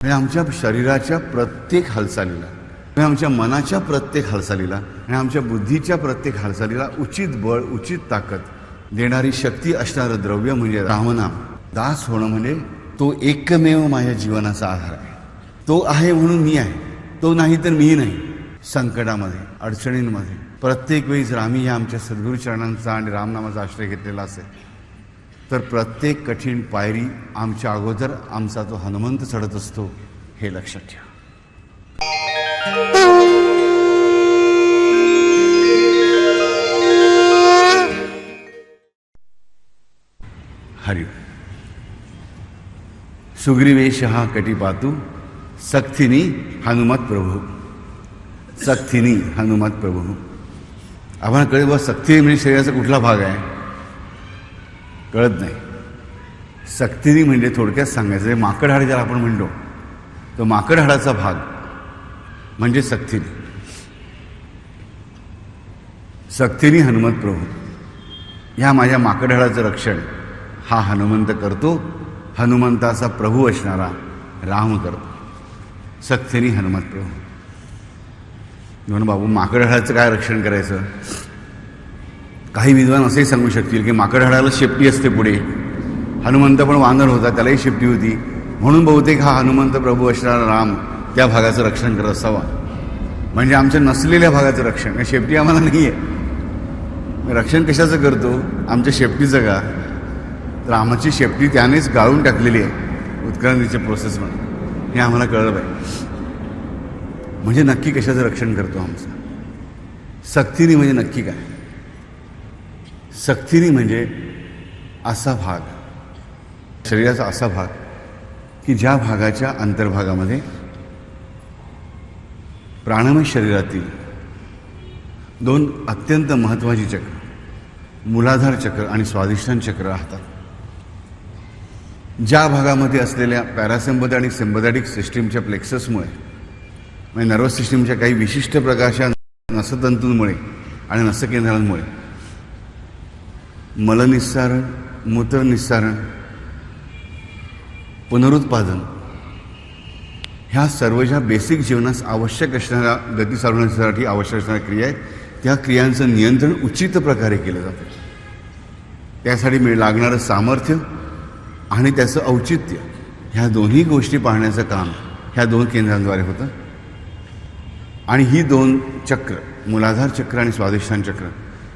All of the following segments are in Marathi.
आणि आमच्या शरीराच्या प्रत्येक हालचालीला आणि आमच्या मनाच्या प्रत्येक हालचालीला आणि आमच्या बुद्धीच्या प्रत्येक हालचालीला उचित बळ, उचित ताकद देणारी शक्ती असणारं द्रव्य म्हणजे रामनाम. दास होणं म्हणजे तो एकमेव माझ्या जीवनाचा आधार आहे. तो आहे म्हणून मी आहे, तो नाही तर मी नाही. संकटामध्ये, अडचणींमध्ये प्रत्येक वेळी जर आम्ही ह्या आमच्या सद्गुरुचरणांचा आणि रामनामाचा आश्रय घेतलेला असेल तर प्रत्येक कठीण पायरी आमच्या अगोदर आमचा तो हनुमंत चढत असतो, हे लक्षात ठेवा. हरि सुग्रीवेश हा कटिपातू सक्थिनी हनुमत प्रभू. सक्थिनी हनुमत प्रभू. आम्हाला कळेल बा सक्थिनी म्हणजे शरीराचा कुठला भाग आहे, कळत नाही. सक्थिनी म्हणजे थोडक्यात सांगायचं माकड हाड ज्याला आपण म्हणतो, तो माकड हाडाचा भाग म्हणजे सक्थिनी. सक्थिनी हनुमत प्रभू. ह्या माझ्या माकड हाडाचं रक्षण हा हनुमंत करतो. हनुमंताचा प्रभू असणारा राम करतो. सक्थिनी हनुमत प्रभू. म्हणून बाबू माकड हाडाचं काय रक्षण करायचं. काही विद्वान असेही सांगू शकतील की माकड हाडाला शेपटी असते पुढे, हनुमंत पण वानर होता, त्यालाही शेपटी होती, म्हणून बहुतेक हा हनुमंत प्रभू असणारा राम त्या भागाचं रक्षण करत असावा. म्हणजे आमच्या नसलेल्या भागाचं रक्षण. कारण शेपटी आम्हाला नाही आहे. रक्षण कशाचं करतो, आमच्या शेपटीचं का, तर आमची शेपटी त्यानेच गाळून टाकलेली आहे उत्क्रांतीच्या प्रोसेसमध्ये. हे आम्हाला कळलं पाहिजे. म्हणजे नक्की कशाचं रक्षण करतो आमचं. सक्तीने म्हणजे नक्की काय. सक्तीने म्हणजे असा भाग, शरीराचा असा भाग की ज्या भागाच्या अंतर्भागामध्ये प्राणमय शरीरातील दोन अत्यंत महत्त्वाची चक्र, मूलाधार चक्र आणि स्वाधिष्ठान चक्र राहतात. ज्या भागामध्ये असलेल्या पॅरासिम्पॅथेटिक आणि सिम्पॅथेटिक सिस्टीमच्या प्लेक्ससमुळे, म्हणजे नर्वस सिस्टीमच्या काही विशिष्ट प्रकारच्या नसतंतूंमुळे आणि नसकेंद्रांमुळे मलनिस्सारण, मूत्रनिस्सारण, पुनरुत्पादन ह्या सर्व ज्या बेसिक जीवनास आवश्यक असणाऱ्या गती साधण्यासाठी आवश्यक असणाऱ्या क्रिया आहेत, त्या क्रियांचं नियंत्रण उचित प्रकारे केलं जातं. त्यासाठी लागणारं सामर्थ्य आणि त्याचं औचित्य, ह्या दोन्ही गोष्टी पाहण्याचं काम ह्या दोन केंद्रांद्वारे होतं. आणि ही दोन चक्र, मूलाधार चक्र आणि स्वाधिष्ठान चक्र,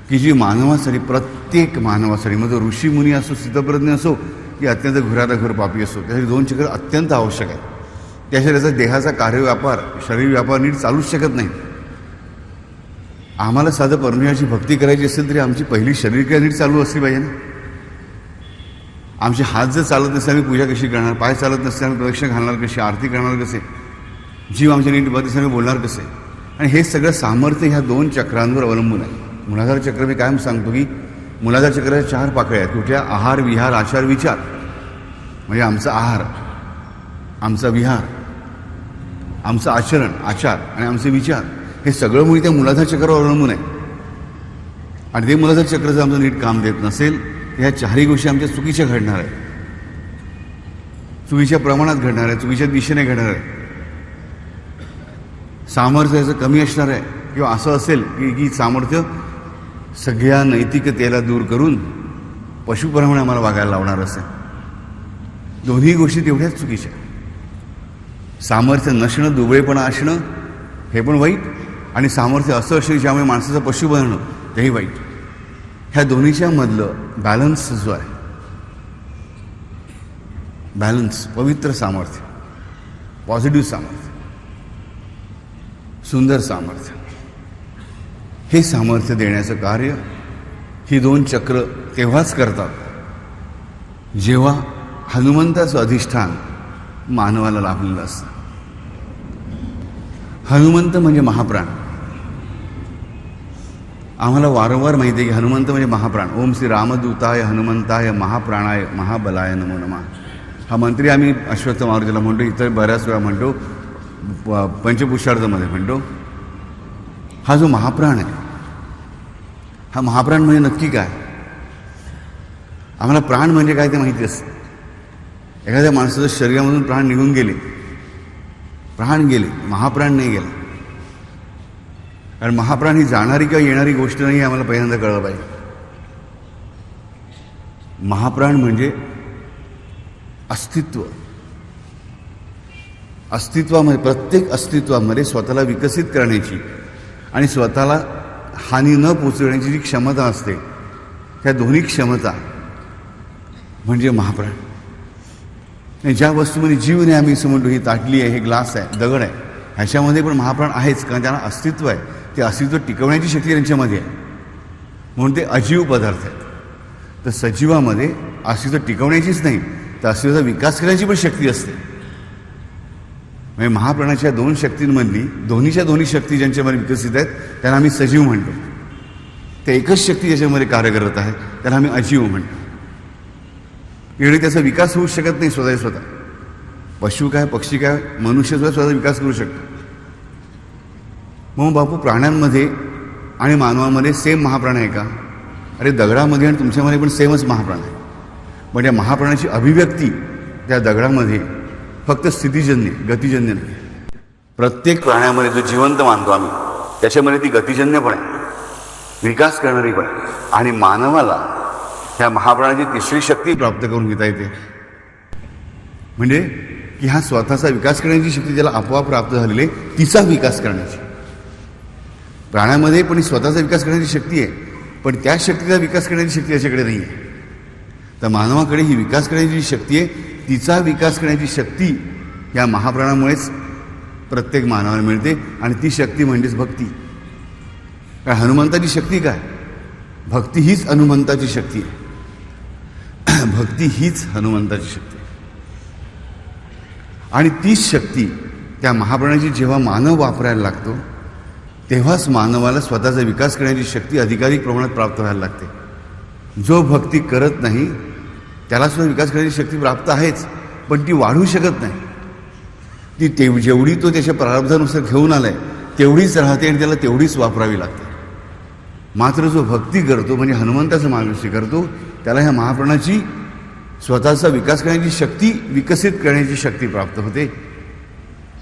की जी मानवासाठी, प्रत्येक मानवासाठी, मग तो ऋषीमुनी असो, सिद्धप्रज्ञ असो की अत्यंत घुरादाघुर पापी असो, त्यासाठी दोन चक्र अत्यंत आवश्यक आहेत. त्याशिवाय त्याचा देहाचा कार्यव्यापार, शरीर व्यापार नीट चालूच शकत नाही. आम्हाला साधं परमेश्वराची भक्ती करायची असेल तरी आमची पहिली शरीरक्रिया नीट चालू असली पाहिजे ना. आमचे हात जर चालत नसते आम्ही पूजा कशी करणार, पाय चालत नसते आम्ही प्रदक्षिणा घालणार कशी, आरती करणार कसे, जीव आमच्या नीट बघत आम्ही बोलणार कसे. आणि हे सगळं सामर्थ्य ह्या दोन चक्रांवर अवलंबून आहे. मूलाधार चक्र मी कायम सांगतो की मूलाधार चक्राच्या 4 पाकळ्या आहेत. कुठल्या, आहार, विहार, आचार, विचार. म्हणजे आमचा आहार, आमचा विहार, आमचं आचरण, आचार आणि आमचे विचार, हे सगळं मुळे त्या मूलाधार चक्रावर अवलंबून आहे. आणि ते मूलाधार चक्र जर आमचं नीट काम देत नसेल, ह्या 4ही गोष्टी आमच्या चुकीच्या घडणार आहेत, चुकीच्या प्रमाणात घडणार आहे, चुकीच्या दिशेने घडणार आहे. सामर्थ्य याचं कमी असणार आहे, किंवा असं असेल की सामर्थ्य सगळ्या नैतिकतेला दूर करून पशुप्रमाणे आम्हाला वागायला लावणार असेल. दोन्ही गोष्टी तेवढ्याच चुकीच्या. सामर्थ्य नसणं, दुबळेपणा असणं, हे पण वाईट. आणि सामर्थ्य असं असणं ज्यामुळे माणसाचा पशु बनणं, तेही वाईट. ह्या दोन्हीच्या मधलं बॅलन्स जो आहे, बॅलन्स, पवित्र सामर्थ्य, पॉझिटिव्ह सामर्थ्य, सुंदर सामर्थ्य, हे सामर्थ्य देण्याचं कार्य ही दोन चक्र तेव्हाच करतात जेव्हा हनुमंताचं अधिष्ठान मानवाला लाभलेलं असतं. हनुमंत म्हणजे महाप्राण. आम्हाला वारंवार माहिती आहे की हनुमंत म्हणजे महाप्राण. ओम श्री रामदूताय हनुमंताय महाप्राणाय महाबलाय नमो नमः. हा मंत्री आम्ही अश्वत्थ मारुतीला म्हणतो, इतर बऱ्याच वेळा म्हणतो, पंचपुरुषार्थामध्ये म्हणतो. हा जो महाप्राण आहे, हा महाप्राण म्हणजे नक्की काय. आम्हाला प्राण म्हणजे काय ते माहिती असतं. एखाद्या माणसाच्या शरीरामधून प्राण निघून गेले प्राण गेले, महाप्राण नाही गेला. कारण महाप्राण ही जाणारी किंवा येणारी गोष्ट नाही, हे आम्हाला पहिल्यांदा कळलं पाहिजे. महाप्राण म्हणजे अस्तित्व. अस्तित्वामध्ये, प्रत्येक अस्तित्वामध्ये स्वतःला विकसित करण्याची आणि स्वतःला हानी न पोचवण्याची जी क्षमता असते, त्या दोन्ही क्षमता म्हणजे महाप्राण. आणि ज्या वस्तूमध्ये जीव नाही, आम्ही समजलो ही ताटली आहे, हे ग्लास आहे, दगड आहे, ह्याच्यामध्ये पण महाप्राण आहेच, कारण त्यांना अस्तित्व आहे. ते अस्तित्व टिकवण्याची शक्ती त्यांच्यामध्ये आहे, म्हणून ते अजीव पदार्थ आहेत. तर सजीवामध्ये अस्तित्व टिकवण्याचीच नाही, तर अस्तित्वाचा विकास करण्याची पण शक्ती असते. म्हणजे महाप्राणाच्या दोन शक्तींमधली दोन्ही शक्ती ज्यांच्यामध्ये विकसित आहेत त्यांना आम्ही सजीव म्हणतो. ते एकच शक्ती ज्याच्यामध्ये कार्य करत आहे त्याला आम्ही अजीव म्हणतो. एवढे त्याचा विकास होऊ शकत नाही स्वतः. पशु काय, पक्षी काय, मनुष्यसुद्धा स्वतःचा विकास करू शकतो. मग बापू, प्राण्यांमध्ये आणि मानवामध्ये सेम महाप्राण आहे का? अरे दगडामध्ये आणि तुमच्यामध्ये पण सेमच महाप्राण आहे. पण या महाप्राणाची अभिव्यक्ती त्या दगडामध्ये फक्त स्थितीजन्य, गतिजन्य नाही. प्रत्येक प्राण्यामध्ये जो जिवंत मानतो आम्ही, त्याच्यामध्ये ती गतिजन्य पण आहे, विकास करणारी पण आहे. आणि मानवाला ह्या महाप्राणाची तिसरी शक्ती प्राप्त करून घेता येते. म्हणजे की हा स्वतःचा विकास करण्याची शक्ती त्याला आपोआप प्राप्त झालेली आहे, तिचा विकास करण्याची. प्राण्यामध्ये पण स्वतःचा विकास करण्याची शक्ती आहे, पण त्या शक्तीचा विकास करण्याची शक्ती याच्याकडे नाही आहे. तर मानवाकडे ही विकास करण्याची शक्ती आहे, तिचा विकास करण्याची शक्ती या महाप्राणामुळेच प्रत्येक मानवाला मिळते. आणि ती शक्ती म्हणजेच भक्ती. कारण हनुमंताची शक्ती काय? भक्ती हीच हनुमंताची शक्ती आहे. भक्ती हीच हनुमंताची शक्ती आहे. आणि तीच शक्ती त्या महाप्राणाची जेव्हा मानव वापरायला लागतो, तेव्हाच मानवाला स्वतःचा विकास करण्याची शक्ती अधिकाधिक प्रमाणात प्राप्त व्हायला लागते. जो भक्ती करत नाही त्याला सुद्धा विकास करण्याची शक्ती प्राप्त आहेच, पण ती वाढू शकत नाही. ती जेवढी तो त्याच्या प्रारब्धानुसार घेऊन आलाय तेवढीच राहते आणि त्याला तेवढीच वापरावी लागते. मात्र जो भक्ती करतो, म्हणजे हनुमंताचा माणूस करतो, त्याला ह्या महाप्राणाची स्वतःचा विकास करण्याची शक्ती, विकसित करण्याची शक्ती प्राप्त होते.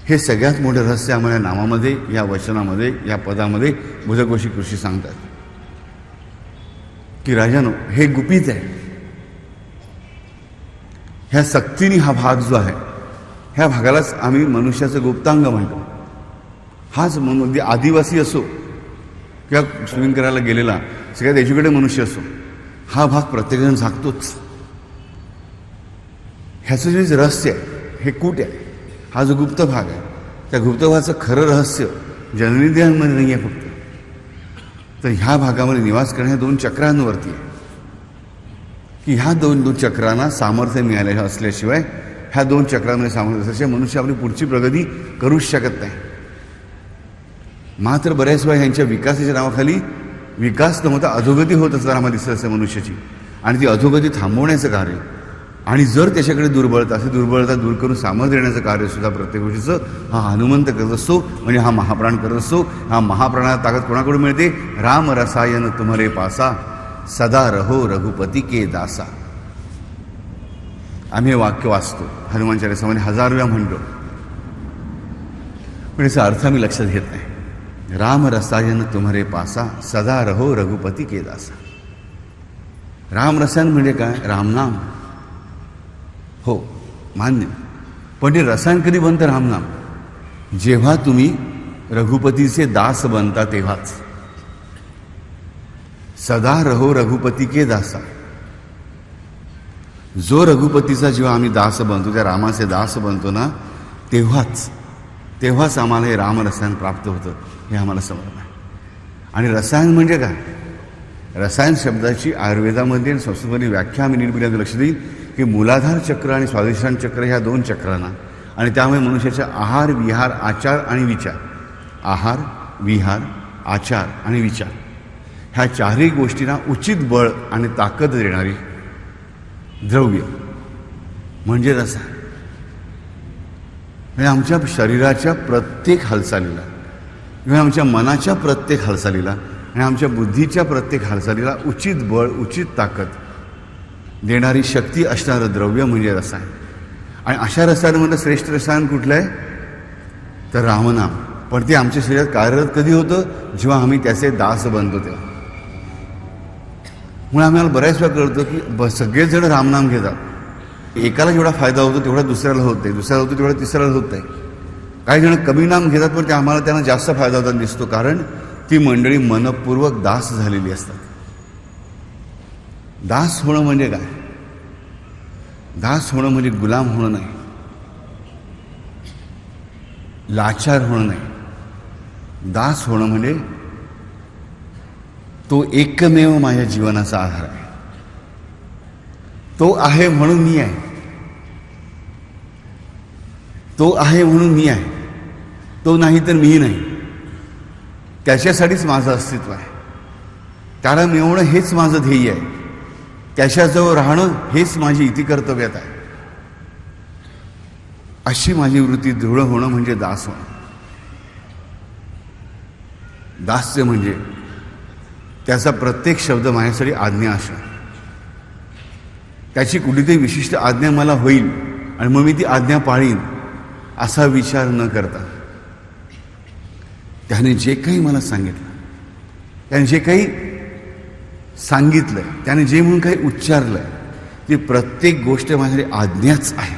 हे सगळ्यात मोठं रहस्य आम्हाला नामामध्ये, या वचनामध्ये, या पदामध्ये बुधघोषी ऋषी सांगतात की राजानो, हे गुपित आहे. ह्या सक्तीने हा भाग जो आहे, ह्या भागालाच आम्ही मनुष्याचं गुप्तांग म्हणतो. हाच म्हणजे आदिवासी असो किंवा स्विमिंग करायला गेलेला सगळ्यात एज्युकेटेड मनुष्य असो, हा भाग प्रत्येकजण झाकतोच. ह्याचं जे रहस्य आहे, हे कूट आहे, हा जो गुप्त भाग आहे, त्या गुप्त भागाचं खरं रहस्य जननिध्यांमध्ये नाही आहे फक्त. तर ह्या भागामध्ये निवास करण्या दोन चक्रांवरती आहे की ह्या दोन चक्रांना सामर्थ्य मिळाले असल्याशिवाय, ह्या दोन चक्रांमध्ये सामर्थ्य असल्याशिवाय मनुष्य आपली पुढची प्रगती करूच शकत नाही. मात्र बऱ्याच वेळा ह्यांच्या विकासाच्या नावाखाली विकास न होता अधोगती होत असताना आम्हाला दिसत असते मनुष्याची. आणि ती अधोगती थांबवण्याचं कार्य, आणि जर त्याच्याकडे दुर्बलता असेल, दुर्बलता दूर करून सामर्थ्य देण्याचं कार्यसुद्धा प्रत्येक गोष्टीचं हा हनुमंत करत असतो, म्हणजे हा महाप्राण करत असतो. हा महाप्राणाला ताकद कोणाकडून मिळते? राम रसायन तुम्हारे पासा, सदा रहो रघुपती के दासा. आम्ही हे वाक्य वाचतो हनुमान चालीसामध्ये 1000 वेळा म्हणतो, पण याचा अर्थ आम्ही लक्षात घेत नाही. राम रसायन तुम्हारे पासा, सदा रहो रघुपती के दासा. राम रसायन म्हणजे काय? रामनाम. हो, मान्य. पण ते रसायन कधी बनतं? रामनाम. जेव्हा तुम्ही रघुपतीचे दास बनता तेव्हाच. सदा रहो रघुपती के दासा. जो रघुपतीचा जेव्हा आम्ही दास बनतो, त्या रामाचे दास बनतो ना, तेव्हाच आम्हाला हे रामरसायन प्राप्त होतं, हे आम्हाला समजलं आहे. आणि रसायन म्हणजे काय? रसायन शब्दाची आयुर्वेदामध्ये आणि संस्कृतमध्ये व्याख्या आम्ही नीट लक्ष देईल की मूलाधार चक्र आणि स्वाधिष्ठान चक्र ह्या दोन चक्रांना, आणि त्यामुळे मनुष्याच्या आहार, विहार, आचार आणि विचार, आहार, विहार, आचार आणि विचार, ह्या चारही गोष्टींना उचित बळ आणि ताकद देणारी द्रव्य म्हणजे रसायन. म्हणजे आमच्या शरीराच्या प्रत्येक हालचालीला किंवा आमच्या मनाच्या प्रत्येक हालचालीला आणि आमच्या बुद्धीच्या प्रत्येक हालचालीला उचित बळ, उचित ताकद देणारी शक्ती असणारं द्रव्य म्हणजे रसायन. आणि अशा रसायनामधलं श्रेष्ठ रसायन कुठलं आहे? तर रामनाम. पण ते आमच्या शरीरात कार्यरत कधी होतं? जेव्हा आम्ही त्याचे दास बनतो तेव्हा. म्हणून आम्हाला बऱ्याच वेळा कळतं की सगळेच जण रामनाम घेतात. एकाला जेवढा फायदा होतो तेवढा दुसऱ्याला होत नाही, दुसऱ्याला होतो तेवढा तिसऱ्याला होत नाही. काही जण कमी नाम घेतात पण ते आम्हाला त्यांना जास्त फायदा होताना दिसतो, कारण ती मंडळी मनपूर्वक दास झालेली असतात. दास होणं म्हणजे काय? दास होणं म्हणजे गुलाम होणं नाही, लाचार होणं नाही. दास होणं म्हणजे तो एकमेव माझ्या जीवनाचा आधार आहे. तो आहे म्हणून मी आहे, तो आहे म्हणून मी आहे, तो नाही तर मी नाही. त्याच्यासाठीच माझं अस्तित्व आहे. त्याला मिळवणं हेच माझं ध्येय आहे. त्याच्याजवळ राहणं हेच माझी इतिकर्तव्यात आहे. अशी माझी वृत्ती दृढ होणं म्हणजे दास होणं. दास्य म्हणजे त्याचा प्रत्येक शब्द माझ्यासाठी आज्ञा असणं. त्याची कुठलीतरी विशिष्ट आज्ञा मला होईल आणि मग मी ती आज्ञा पाळीन असा विचार न करता, त्याने जे काही मला सांगितलं, त्याने जे काही सांगितलं, त्याने जे म्हणून काही उच्चारलं, ती प्रत्येक गोष्ट माझ्यासाठी आज्ञाच आहे.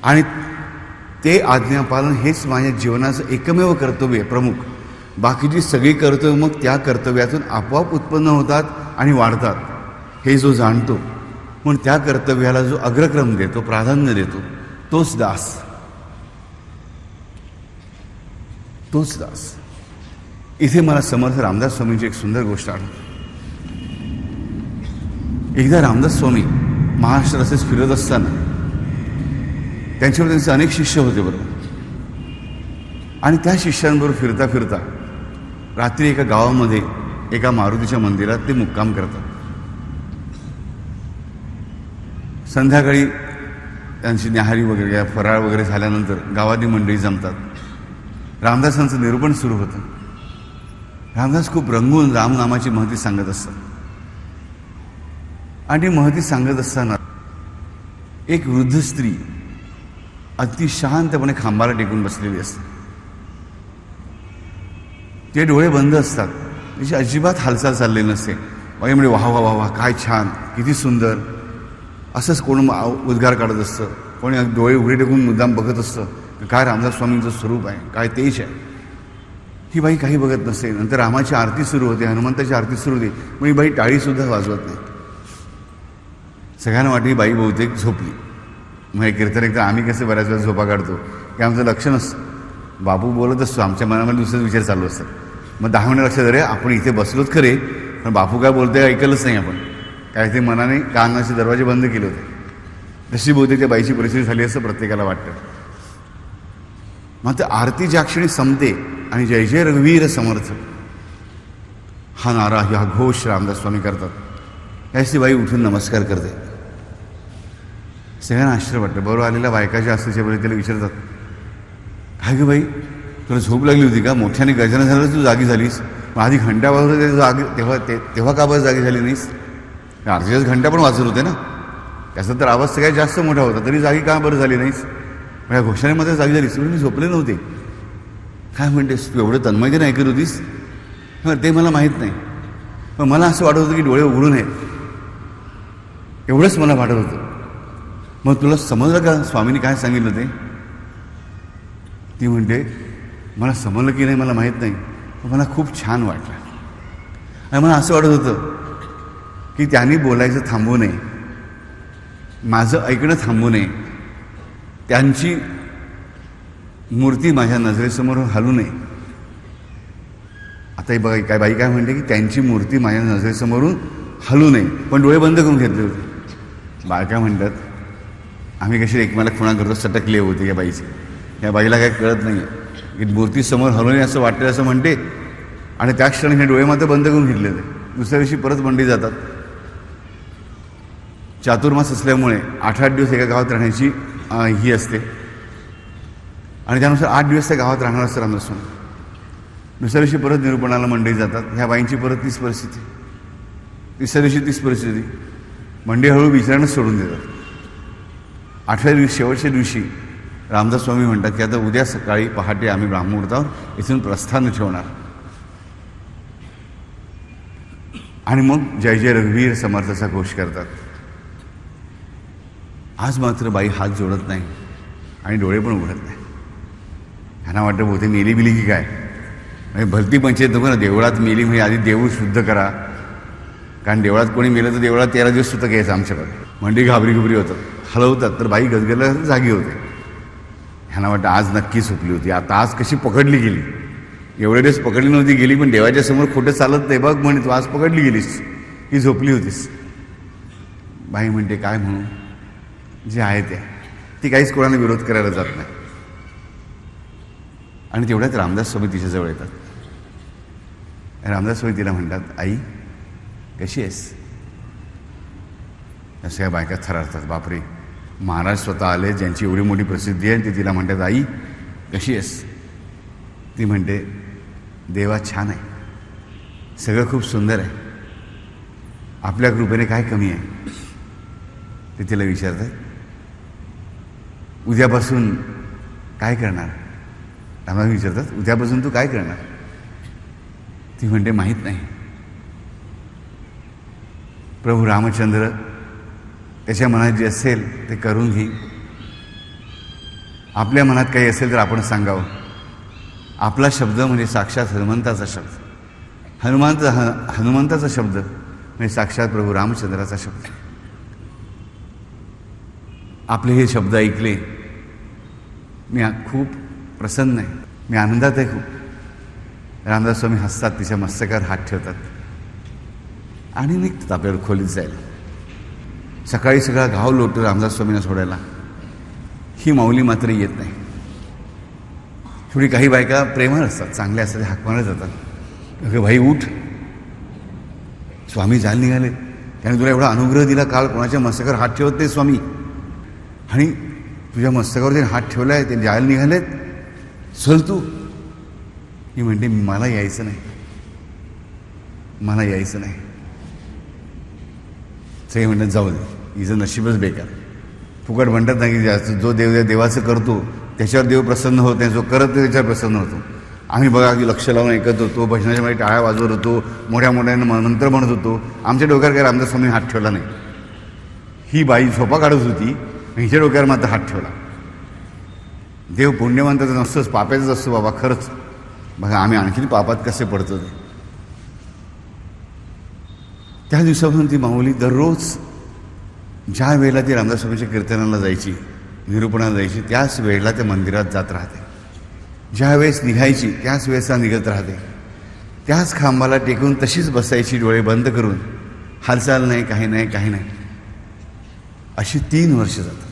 आणि ते आज्ञापालन हेच माझ्या जीवनाचं एकमेव कर्तव्य आहे, प्रमुख. बाकीची सगळी कर्तव्य मग त्या कर्तव्यातून आपोआप उत्पन्न होतात आणि वाढतात, हे जो जाणतो. म्हणून त्या कर्तव्याला जो अग्रक्रम देतो, प्राधान्य देतो, तोच दास. तोच दास. इथे मला समर्थ रामदास स्वामींची एक सुंदर गोष्ट आठवते. एकदा रामदास स्वामी महाराष्ट्र असेच फिरत असताना त्यांच्यावर त्यांचे अनेक शिष्य होते बरोबर, आणि त्या शिष्यांबरोबर फिरता फिरता रात्री एका गावामध्ये एका मारुतीच्या मंदिरात ते मुक्काम करतात. संध्याकाळी त्यांची न्याहारी वगैरे फराळ वगैरे झाल्यानंतर गावातली मंडळी जमतात. रामदासांचं निरूपण सुरू होतं. रामदास खूप रंगून रामनामाची महती सांगत असतात. आणि महती सांगत असताना एक वृद्ध स्त्री अति शांतपणे खांबाला टेकून बसलेली असते. ते डोळे बंद असतात, तिची अजिबात हालचाल चाललेली नसते. बाई म्हणजे वाह वाह वाह वाह, काय छान, किती सुंदर, असंच कोण उद्गार काढत असतं, कोणी डोळे उघडे टेकून मुद्दाम बघत असतं, काय रामदास स्वामींचं स्वरूप आहे, काय तेज आहे. ही बाई काही बघत नसते. नंतर रामाची आरती सुरू होते, हनुमंताची आरती सुरू होते, मग ही बाई टाळीसुद्धा वाजवत नाही. सगळ्यांना वाटतं ही बाई बहुतेक झोपली. मग हे कीर्तन एकदा आम्ही कसं बऱ्याच वेळा झोपा काढतो की आमचं लक्ष नसतं, बापू बोलत असतो, आमच्या मनामध्ये दुसरेच विचार चालू असतात. मग 10 मिनिटं लक्षात अरे आपण इथे बसलोच खरे, पण बापू काय बोलते ऐकलंच नाही आपण, काय ते मनाने कानाचे दरवाजे बंद केले होते. तशी बहुतेक त्या बाईची परिस्थिती झाली असं प्रत्येकाला वाटतं. मग आरती ज्या क्षणी संपते आणि जय जय रघुवीर समर्थ हा नारा, हा घोष रामदास स्वामी करतात, त्याची बाई उठून नमस्कार करते. सगळ्यांना आश्चर्य वाटतं. बरोबर आलेल्या बायकाच्या असल्याच्या वेळी त्याला विचारतात, काय गं बाई, तुला झोप लागली होती का? मोठ्याने गर्जना झालं तू जागी झालीस, मग आधी घंटा वाजत होते जागी, तेव्हा का बरं जागी झाली नाहीस? अर्ध्याच घंटा पण वाजत होते ना, त्याचा तर आवाज सगळ्यात जास्त मोठा होता, तरी जागी का बरं झाली नाहीस? या घोषणेमध्ये जागी झालीस, मी झोपले नव्हते. काय म्हणतेस तू, एवढं तन्मयतेने ऐकत होतीस? ते मला माहीत नाही, पण मला असं वाटत होतं की डोळे उघडू नयेत, एवढंच मला वाटत होतं. मग तुला समजलं का स्वामींनी काय सांगितलं ते? ती म्हणते, मला समजलं की नाही मला माहीत नाही, पण मला खूप छान वाटलं. आणि मला असं वाटत होतं की त्यांनी बोलायचं थांबू नये, माझं ऐकणं थांबू नये, त्यांची मूर्ती माझ्या नजरेसमोर हलू नये. आता बघा काय बाई काय म्हणते की त्यांची मूर्ती माझ्या नजरेसमोरून हलू नये, पण डोळे बंद करून घेतले होते. बायका म्हणतात, आम्ही कशी एकमेकाला खुणा करतो, सटकले होते या बाईचे. या बाईला काही कळत नाही की मूर्ती समोर हलू नये असं वाटतं असं म्हणते, आणि त्या क्षणी हे डोळे मात्र बंद करून घेतले होते. दुसऱ्या दिवशी परत मंडळी जातात. चातुर्मास असल्यामुळे 8-8 दिवस एका गावात राहण्याची ही असते, आणि त्यानुसार 8 दिवस त्या गावात राहणार असतं रामदास स्वामी. दुसऱ्या दिवशी परत निरूपणाला मंडळी जातात. ह्या बाईंची परत तीच परिस्थिती, तिसऱ्या दिवशी तीच परिस्थिती. मंडळी हळू विचारणंच सोडून देतात. 8व्या दिवशी शेवटच्या दिवशी रामदास स्वामी म्हणतात की आता उद्या सकाळी पहाटे आम्ही ब्राह्ममुहूर्तावर इथून प्रस्थान ठेवणार आणि मग जय जय रघुवीर समर्थाचा घोष करतात. आज मात्र बाई हात जोडत नाही आणि डोळे पण उघडत नाही. ह्यांना वाटतं बहुते मेली बिली की काय, म्हणजे भलती पंचायत नको ना, देवळात मेली म्हणजे आधी देऊळ शुद्ध करा, कारण देवळात कोणी मेलं तर देवळात 13 दिवस सुद्धा घ्यायचं आमच्याकडे. मंडळी घाबरी होतात, हलवतात, तर बाई गजगजला जागी होते. ह्यांना वाटतं आज नक्की सुटली होती, आता आज कशी पकडली गेली. एवढे दिवस पकडली नव्हती गेली, पण देवाच्या समोर खोटं चालत नाही बघ म्हणे, तू आज पकडली गेलीस की झोपली होतीस. बाई म्हणते काय म्हणू, जे आहे ते. ती काहीच कोणाला विरोध करायला जात नाही. आणि तेवढ्यात रामदास स्वामी तिच्याजवळ येतात. रामदास स्वामी तिला म्हणतात, आई कशी आहेस. अशा बायका थरारतात, बापरे महाराज स्वतः आले ज्यांची एवढी मोठी प्रसिद्धी आहे, ते तिला म्हणतात आई कशी आहेस. ती म्हणते देवा छान आहे, सगळं खूप सुंदर आहे, आपल्या कृपेने काय कमी आहे. ते तिला विचारतात उद्यापासून काय करणार. रामदास विचारतात उद्यापासून तू काय करणार. ती म्हणते माहीत नाही, प्रभू रामचंद्र त्याच्या मनात जे असेल ते करून घेईन. आपल्या मनात काही असेल तर आपण सांगावं. आपला शब्द म्हणजे साक्षात हनुमंताचा शब्द, हनुमंताचा शब्द म्हणजे साक्षात प्रभू रामचंद्राचा शब्द. आपले हे शब्द ऐकले मी खूप प्रसन्न आहे, मी आनंदात आहे खूप. रामदास स्वामी हसतात, तिच्या मस्तकावर हात ठेवतात आणि निघतात आपल्याला खोलीत जायला. सकाळी सगळा गाव लोटतो रामदास स्वामींना सोडायला. ही माऊली मात्र येत नाही. थोडी काही बायका प्रेमळ असतात, चांगल्या असतात, हाक मारत जातात, अगं भाई उठ, स्वामी जायला निघाले, त्याने तुला एवढा अनुग्रह दिला, काल कोणाच्या मस्तकावर हात ठेवत नाही स्वामी, आणि तुझ्या मस्तकावर त्यांनी हात ठेवला आहे, ते जायला निघालेत, चल तू. ही म्हणते मला यायचं नाही, मला यायचं नाही. सगळे म्हणतात जाऊ दे, हिचं नशीबच बेकार. फुकट म्हणतात ना की जो देवाचं करतो त्याच्यावर देव प्रसन्न होत नाही, जो करत नाही त्याच्यावर प्रसन्न होतो. आम्ही बघा की लक्ष लावून ऐकत होतो, भजनाच्या मध्ये टाळ्या वाजवत होतो, मोठ्या मोठ्यानं मंत्र म्हणत होतो, आमच्या डोक्यावर काही रामदास स्वामींनी हात ठेवला नाही. ही बाई झोपा काढत होती, हिच्या डोक्यावर मात्र हात ठेवला. देव पुण्यवंताचं नसतोच, पाप्याचंच असतो बाबा. खरंच बघा आम्ही आणखीन पापात कसे पडतो. त्या दिवसापासून ती माऊली दररोज ज्या वेळेला ती रामदास स्वामीच्या कीर्तनाला जायची, निरूपणाला जायची, त्याच वेळेला त्या मंदिरात जात राहते. ज्या वेळेस निघायची त्याच वेळेसला निघत राहते. त्याच खांबाला टेकून तशीच बसायची, डोळे बंद करून, हालचाल नाही, काही नाही, काही नाही. अशी 3 वर्ष जातात.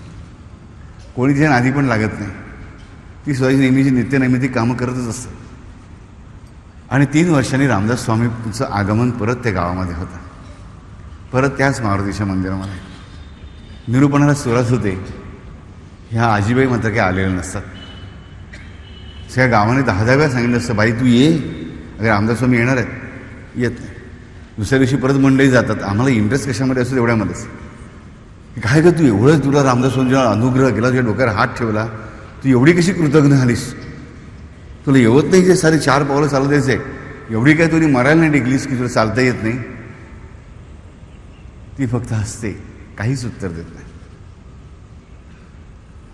कोणी तिच्या नादी पण लागत नाही. ती स्वतःची नेहमीची नित्यनैमित्तिक कामं करतच असतात. आणि 3 वर्षांनी रामदास स्वामींचं आगमन परत त्या गावामध्ये होतं, परत त्याच मारुतीच्या मंदिरामध्ये. निरूपणाला सुरुवात होते. ह्या आजीबाई मात्र काही आलेल्या नसतात. सगळ्या गावाने 10 वेळा सांगितलं असतं बाई तू ये, अगर रामदास स्वामी येणार आहेत, येत नाही. दुसऱ्या दिवशी परत मंडळी जातात, आम्हाला इंटरेस्ट कशामध्ये असतो तेवढ्यामध्येच. काय का तू एवढं, तुला रामदास स्वामींचा अनुग्रह केला, तुझ्या डोक्यावर हात ठेवला, तू एवढी कशी कृतज्ञ झालीस, तुला येवत नाही जे सारे 4 पावलं चालत द्यायचे, एवढी काय तुला मरायला नाही टेकलीस की तुला चालता येत नाही. ती फक्त हसते, काहीच उत्तर देत नाही.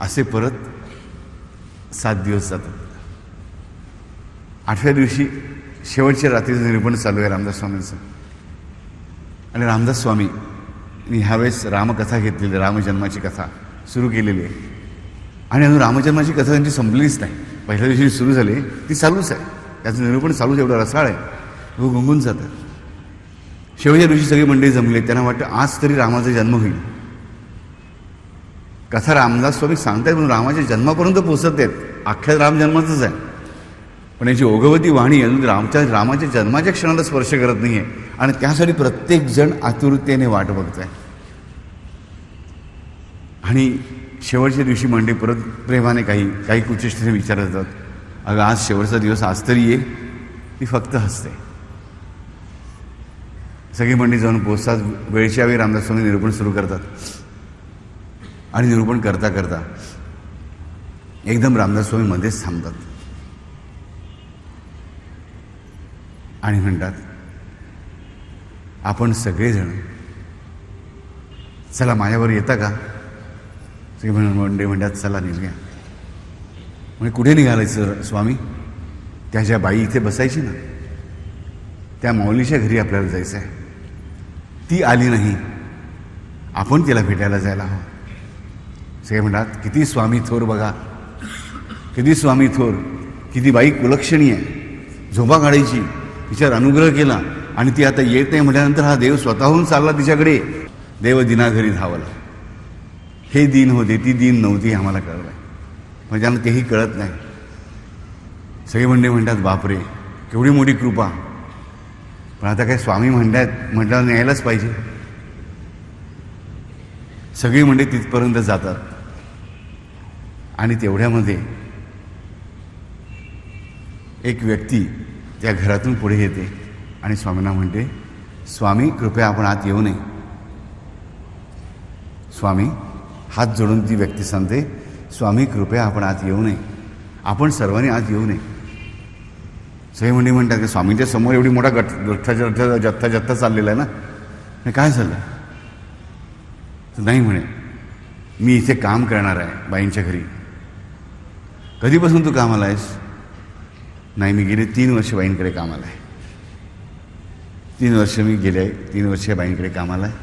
असे परत 7 दिवस जातात. 8व्या दिवशी शेवटच्या रात्रीचं निरूपण चालू आहे रामदास स्वामींचं. आणि रामदास स्वामी ह्यावेळेस रामकथा घेतलेली, रामजन्माची कथा सुरू केलेली आहे. आणि अजून रामजन्माची कथा त्यांची संपलेलीच नाही. पहिल्या दिवशी सुरू झाली, ती चालूच आहे, त्याचं निरूपण चालूच, एवढं रसाळ आहे, तो गुंगून जातं. शेवटच्या दिवशी सगळी मंडळी जमले, त्यांना वाटतं आज तरी रामाचा जन्म होईल. कथा रामदास स्वामी सांगतायत म्हणून रामाच्या जन्मापर्यंत पोहोचत आहेत, अख्ख्या रामजन्माचंच आहे. पण याची ओघवती वाणी अजून रामाच्या जन्माच्या क्षणाला स्पर्श करत नाही आहे. आणि त्यासाठी प्रत्येक जण आतुरतेने वाट बघत आहे. आणि शेवटच्या दिवशी मंडळी परत प्रेमाने काही कुचेष्टेने विचारत जातात, अगं आज शेवटचा दिवस, आज तरी ये. ती फक्त हसते. सगळी मंडळी जाऊन पोचतात. वेळच्या वेळी रामदास स्वामी निरूपण सुरू करतात. आणि निरूपण करता करता एकदम रामदास स्वामी मध्येच थांबतात आणि म्हणतात, आपण सगळेजण चला माझ्यावर येता का? सगळे मंडळी म्हणतात चला निघूया. म्हणजे कुठे निघालायचं स्वामी? त्याच्या बाई इथे बसायची ना, त्या माऊलीच्या घरी आपल्याला जायचं आहे. ती आली नाही, आपण तिला भेटायला जायला हवं. सगळे म्हणतात, किती स्वामी थोर बघा, किती स्वामी थोर, किती बाई कुलक्षणी आहे, झोपा काढायची, तिच्यावर अनुग्रह केला आणि ती आता येत नाही म्हटल्यानंतर हा देव स्वतःहून चालला तिच्याकडे. देव दिनाघरी धावला. हे दिन होते, ती दिन नव्हती, आम्हाला कळलं. म्हणजे त्यांना तेही कळत नाही. सगळे म्हणतात, बापरे केवढी मोठी कृपा. पण आता काय स्वामी म्हटल्यावर न्यायलाच पाहिजे. सगळी मंडळी तिथपर्यंत जातात आणि तेवढ्यामध्ये एक व्यक्ती त्या घरातून पुढे येते आणि स्वामींना म्हणते, स्वामी कृपया आपण आत येऊ नये. स्वामी हात जोडून ती व्यक्ती सांगते, स्वामी कृपया आपण आत येऊ नये, आपण सर्वांनी आत येऊ नये. सगळे म्हणतात की स्वामींच्या समोर एवढी मोठा जत्था चाललेला आहे ना, काय झालं? तर नाही म्हणे, मी इथे काम करणार आहे बाईंच्या घरी. कधीपासून तू कामाला आहेस? नाही, मी गेले 3 वर्ष बाईंकडे कामाला आहे. 3 वर्ष मी गेले आहे, 3 वर्ष बाईंकडे कामाला आहे.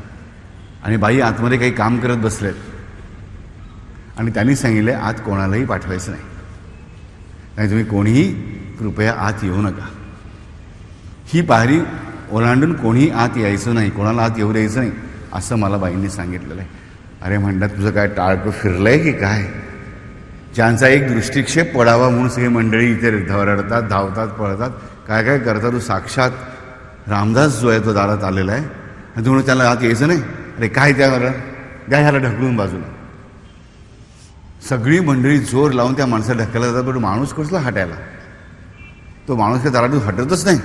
आणि बाई आतमध्ये काही काम करत बसलेत आणि त्यांनी सांगितले, आत कोणालाही पाठवायचं नाही, तुम्ही कोणीही कृपया आत येऊ नका. ही पायरी ओलांडून कोणीही आत यायचं नाही, कोणाला आत येऊ द्यायचं नाही, असं मला बाईंनी सांगितलेलं आहे. अरे म्हणतात, तुझं काय टाळकं फिरलं आहे की काय? ज्यांचा एक दृष्टिक्षेप पडावा म्हणून सगळी मंडळी इथे रडतात, धावतात, पळतात, काय काय करतात. तू साक्षात रामदास जो आहे तो दारात आलेला आहे आणि तुम्ही त्याला आत यायचं नाही. अरे काय त्यावर गाय ह्याला ढकलून बाजूला. सगळी मंडळी जोर लावून त्या माणसाला ढकलला जातात, पण माणूस कसला हटायला? तो माणूस त्या दारातून हटतच नाही,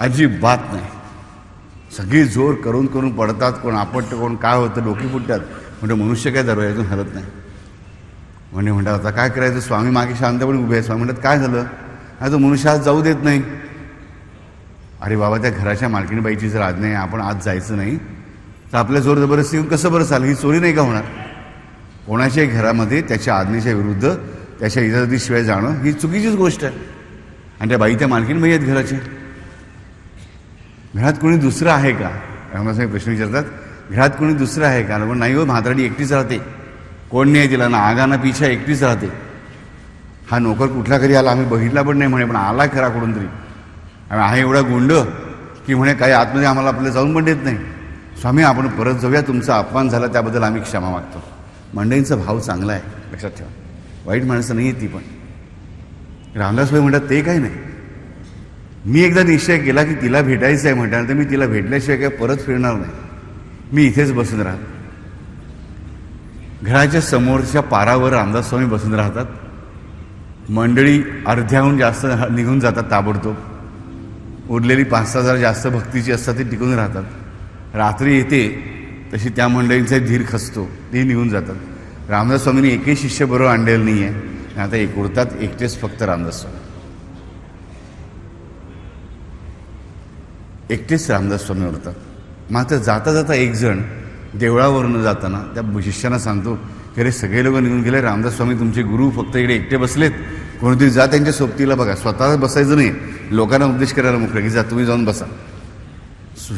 अजिबात नाही. सगळी जोर करून करून पडतात, कोण आपटतं, कोण काय होतं, डोकी फुटतात. म्हणजे मनुष्य काय दरवाजातून हलत नाही. म्हणतात, आता काय करायचं? स्वामी मागे शांतपणे उभे आहे. स्वामी म्हणतात, काय झालं? नाही, तो मनुष्य आज जाऊ देत नाही. अरे बाबा, त्या घराच्या मालकीणबाईची जर आज्ञा आहे आपण आज जायचं नाही, तर आपल्या जोर जबरदस्ती येऊन कसं बरं चालेल? ही चोरी नाही का होणार? कोणाच्याही घरामध्ये त्याच्या आज्ञेच्या विरुद्ध त्याच्या इजाजतीशिवाय जाणं ही चुकीचीच गोष्ट आहे. आणि त्या बाई त्या मालकीणबाई आहेत घराच्या. घरात कोणी दुसरं आहे का? रामदास प्रश्न विचारतात, घरात कोणी दुसरं आहे का? पण नाही हो, म्हातारडी एकटीच राहते, कोण नाही तिला, ना आगा ना पिछा, एकटीच राहते. हा नोकर कुठला घरी आला आम्ही बघितला पण नाही म्हणे, पण आला खरा कुठून तरी. आम्ही आहे एवढा गुंड की म्हणे काही आतमध्ये आम्हाला आपल्याला जाऊन पण देत नाही. स्वामी आपण परत जाऊया, तुमचा अपमान झाला त्याबद्दल आम्ही क्षमा मागतो. मंडळींचा भाव चांगला आहे, लक्षात ठेवा. वाईट माणसं नाही आहे ती. पण रामदासबाई म्हणतात, ते काही नाही, मी एकदा निश्चय केला की तिला भेटायचं आहे म्हटल्यानंतर मी तिला भेटल्याशिवाय काय परत फिरणार नाही, मी इथेच बसून राहत. घराच्या समोरच्या पारावर रामदास स्वामी बसून राहतात. मंडळी अर्ध्याहून जास्त निघून जातात ताबडतोब. उरलेली 5-6 जरा जास्त भक्तीची असतात ती टिकून राहतात. रात्री येते तशी त्या मंडळींचा धीर खचतो, ते निघून जातात. रामदास स्वामींनी एकही शिष्य बरोबर आणलेलं नाही आहे. आता उरतात एकटेच फक्त रामदास स्वामी. एकटेच रामदास स्वामी उरतात. मात्र जाता जाता एक जण देवळावरून जाताना त्या शिष्यानं सांगतो की अरे सगळे लोक निघून गेले, रामदास स्वामी तुमचे गुरु फक्त इकडे एकटे बसलेत, कोणीतरी जा त्यांच्या सोबतीला बघा. स्वतःच बसायचं नाही, लोकांना उपदेश करायला मोकळं की जा तुम्ही जाऊन बसा.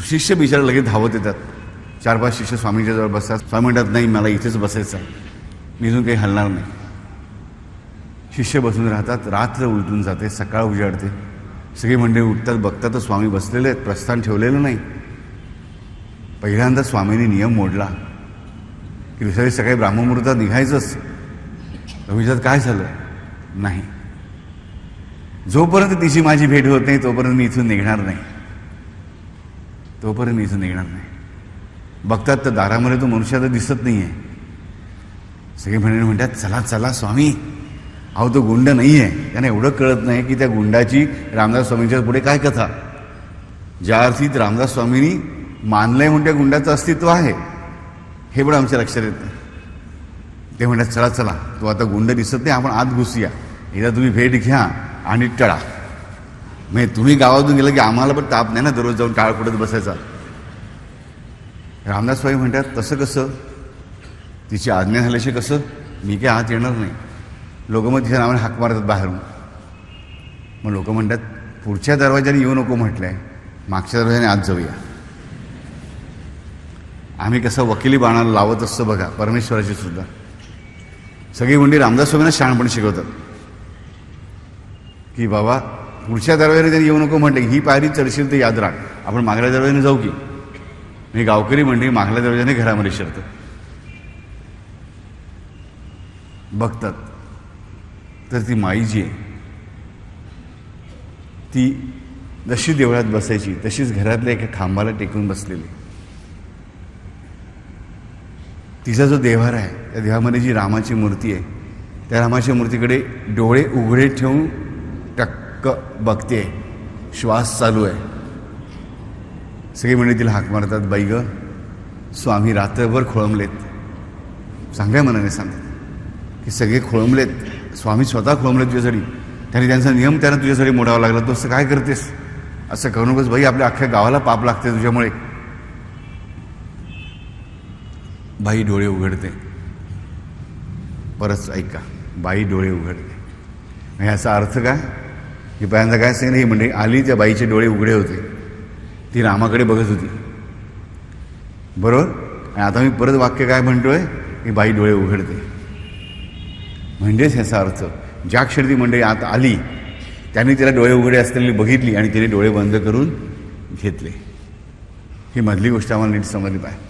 शिष्य बिचारा लगेच धावत येतात. 4-5 शिष्य स्वामीच्या जवळ बसतात. स्वामी म्हणतात, नाही मला इथेच बसायचं आहे, मी इथून काही हलणार नाही. शिष्य बसून राहतात. रात्र उलटून जाते, सकाळ उजाडते. सगळी मंडळी उठतात, बघतात तर स्वामी बसलेले आहेत, प्रस्थान ठेवलेलं नाही. पहिल्यांदा स्वामींनी नियम मोडला की दुसऱ्या सकाळी ब्राह्ममुहूर्तात निघायचंच. विचारत काय झालं? नाही, जोपर्यंत तिची माझी भेट होत नाही तोपर्यंत मी इथून निघणार नाही, तोपर्यंत मी इथून निघणार नाही. बघतात तर दारामध्ये तो मनुष्य तर दिसत नाही आहे. सगळे म्हणतात, चला चला स्वामी. अहो तो गुंड नाही आहे. त्यांना एवढं कळत नाही की त्या गुंडाची रामदास स्वामींच्या पुढे काय कथा. ज्या अर्थी रामदास स्वामींनी मानलंय म्हणून त्या गुंडाचं अस्तित्व आहे हे पण आमच्या लक्षात येत नाही. ते म्हणतात चला चला, तो आता गुंड दिसत नाही, आपण आत घुसूया, एकदा तुम्ही भेट घ्या आणि टळा. म्हणजे तुम्ही गावातून गेलं की आम्हाला पण ताप नाही ना दररोज जाऊन टाळ पडत बसायचा. रामदास स्वामी म्हणतात तसं कसं, तिची आज्ञा झाल्याशी कसं, मी काय आत येणार नाही. लोक मग तिच्या नावाने हाक मारतात बाहेरून. मग लोक म्हणतात पुढच्या दरवाजाने येऊ नको म्हटलं आहे, मागच्या दरवाजाने आत जाऊया. आम्ही कसं वकिली बाणाला लावत असतो बघा परमेश्वराची सुद्धा. सगळी मंडळी रामदास स्वामींना शहाणपण शिकवतात की बाबा पुढच्या दरवाजाने त्यांनी येऊ नको म्हटलं, ही पायरी चढशील तर याद राख, आपण मागल्या दरवाजाने जाऊ की. मी गावकरी मंडळी मागल्या दरवाजाने घरामध्ये शिरतात. बघतात तर ती माई जी आहे ती जशी देवळात बसायची तशीच घरातल्या एका खांबाला टेकून बसलेली. तिचा जो देव्हार आहे त्या देवामध्ये जी रामाची मूर्ती आहे त्या रामाच्या मूर्तीकडे डोळे उघडे ठेवून टक्क बघते. श्वास चालू आहे. सगळी म्हणजे तिला हाक मारतात, बाई ग स्वामी रात्रभर खोळंबलेत. चांगल्या मनाने सांगतात की सगळे खोळंबलेत, स्वामी स्वतः खोळंबलेत तुझ्यासाठी, त्यांनी त्यांचा नियम त्यांना तुझ्यासाठी मोडावा लागला, तू असं काय करतेस, असं करू नकोस बाई, आपल्या अख्ख्या गावाला पाप लागते तुझ्यामुळे. बाई डोळे उघडते. परत ऐका, बाई डोळे उघडते. याचा अर्थ काय की पहिल्यांदा काय सांगितलं, ही मंडळी आली, त्या बाईचे डोळे उघडे होते, ती रामाकडे बघत होती, बरोबर. आणि आता मी परत वाक्य काय म्हणतोय की बाई डोळे उघडते. म्हणजेच ह्याचा अर्थ ज्या क्षणी ती मंडळी आत आली त्यांनी तिला डोळे उघडे असलेली बघितली आणि तिने डोळे बंद करून घेतले. ही मधली गोष्ट आम्हाला नीट समजली पाहिजे.